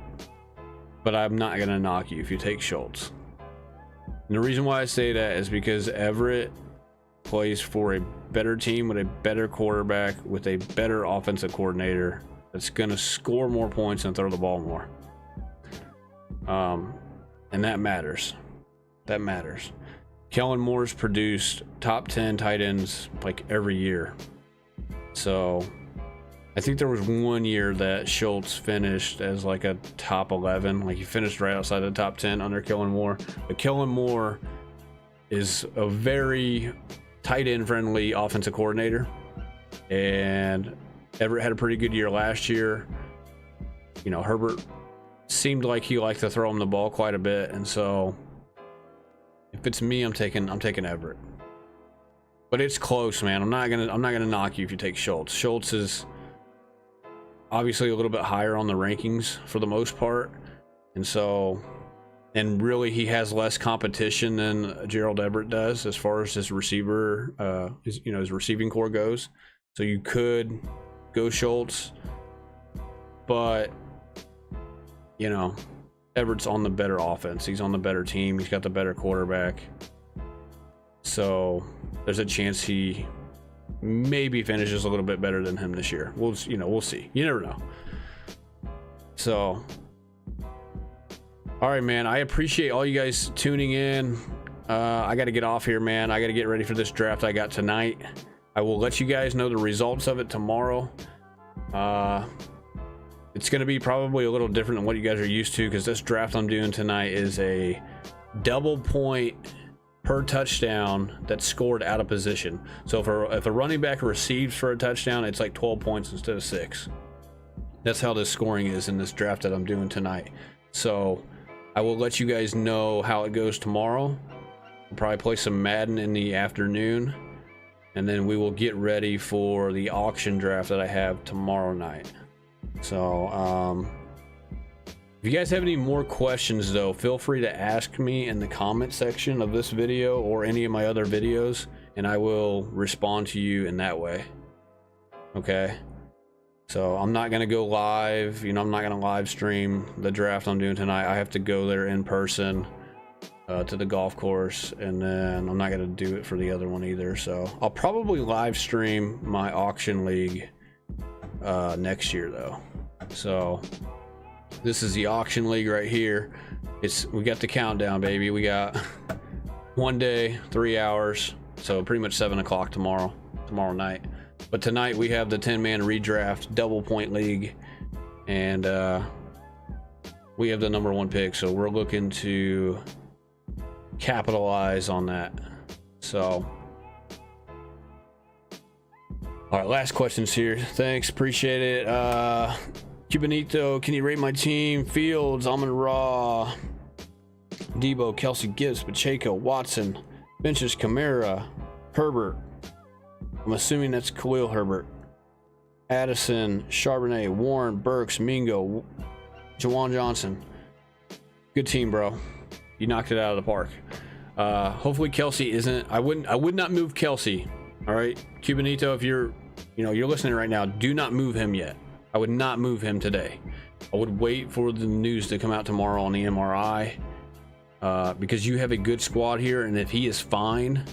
but I'm not gonna knock you if you take Schultz. And the reason why I say that is because Everett plays for a better team with a better quarterback with a better offensive coordinator that's going to score more points and throw the ball more. And that matters. That matters. Kellen Moore's produced top 10 tight ends like every year. So I think there was one year that Schultz finished as like a top 11. Like he finished right outside the top 10 under Kellen Moore. But Kellen Moore is a very tight end friendly offensive coordinator. And Everett had a pretty good year last year. You know, Herbert seemed like he liked to throw him the ball quite a bit. And so if it's me, I'm taking Everett. But it's close, man. I'm not gonna knock you if you take Schultz. Schultz is obviously a little bit higher on the rankings for the most part, and really he has less competition than Gerald Everett does as far as his receiver, his receiving core goes. So you could go Schultz, but you know, Everett's on the better offense. He's on the better team. He's got the better quarterback. So there's a chance he maybe finishes a little bit better than him this year. We'll see. You never know. So, all right, man. I appreciate all you guys tuning in. I got to get off here, man. I got to get ready for this draft I got tonight. I will let you guys know the results of it tomorrow. It's going to be probably a little different than what you guys are used to, because this draft I'm doing tonight is a double point per touchdown that's scored out of position. So if a running back receives for a touchdown, it's like 12 points instead of 6. That's how this scoring is in this draft that I'm doing tonight. So I will let you guys know how it goes tomorrow. I'll probably play some Madden in the afternoon, and then we will get ready for the auction draft that I have tomorrow night. So if you guys have any more questions, though, feel free to ask me in the comment section of this video or any of my other videos, and I will respond to you in that way. Okay? So I'm not going to go live. I'm not going to live stream the draft I'm doing tonight. I have to go there in person to the golf course, and then I'm not going to do it for the other one either. So I'll probably live stream my auction league next year, though. So this is the auction league right here. We got the countdown, baby. We got 1 day, 3 hours, so pretty much 7 o'clock tomorrow night. But tonight we have the 10-man redraft double point league, and we have the number 1 pick, so we're looking to capitalize on that. So all right, last questions here. Thanks, appreciate it. Cubanito, can you rate my team? Fields, Amon-Ra, Debo, Kelce, Gibbs, Pacheco, Watson, benches, Kamara, Herbert. I'm assuming that's Khalil Herbert. Addison, Charbonnet, Warren, Burks, Mingo, Jawan Johnson. Good team, bro. You knocked it out of the park. Hopefully Kelce isn't. I would not move Kelce. All right, Cubanito, if you're listening right now, do not move him yet. I would not move him today. I would wait for the news to come out tomorrow on the MRI, because you have a good squad here, and if he is fine,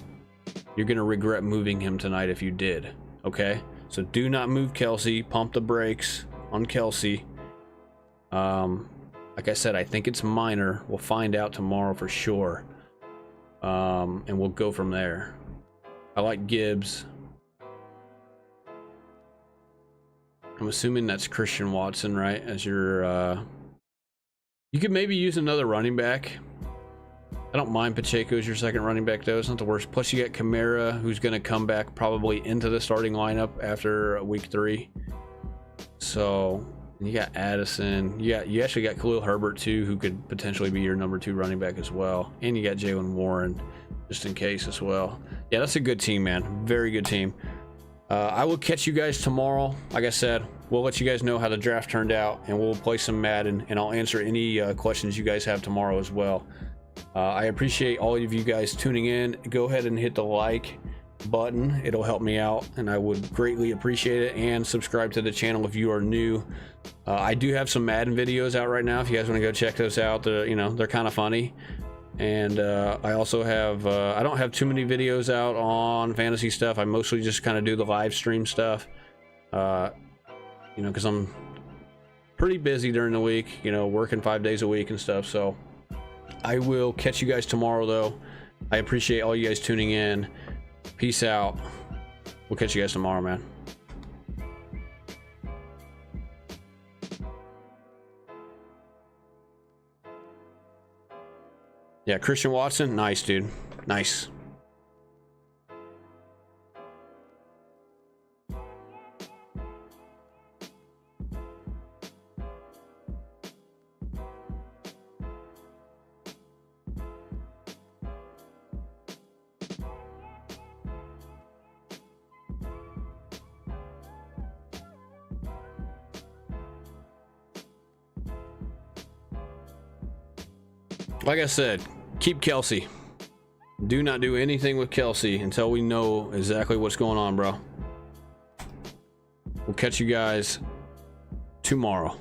you're going to regret moving him tonight if you did. Okay? So do not move Kelce. Pump the brakes on Kelce. Like I said, I think it's minor. We'll find out tomorrow for sure. And we'll go from there. I like Gibbs. I'm assuming that's Christian Watson, right? As your, you could maybe use another running back. I don't mind Pacheco as your second running back, though. It's not the worst. Plus, you got Kamara, who's going to come back probably into the starting lineup after week 3. So you got Addison. You actually got Khalil Herbert too, who could potentially be your number 2 running back as well. And you got Jaylen Warren, just in case as well. Yeah, that's a good team, man. Very good team. I will catch you guys tomorrow. Like I said, we'll let you guys know how the draft turned out, and we'll play some Madden, and I'll answer any questions you guys have tomorrow as well. I appreciate all of you guys tuning in. Go ahead and hit the like button. It'll help me out, and I would greatly appreciate it. And subscribe to the channel if you are new. I do have some Madden videos out right now if you guys want to go check those out. They're kind of funny. And I also have I don't have too many videos out on fantasy stuff. I mostly just kind of do the live stream stuff, because I'm pretty busy during the week, you know, working 5 days a week and stuff. So I will catch you guys tomorrow, though. I appreciate all you guys tuning in. Peace out. We'll catch you guys tomorrow, man. Yeah, Christian Watson, nice, dude. Nice. Like I said, keep Kelce. Do not do anything with Kelce until we know exactly what's going on, bro. We'll catch you guys tomorrow.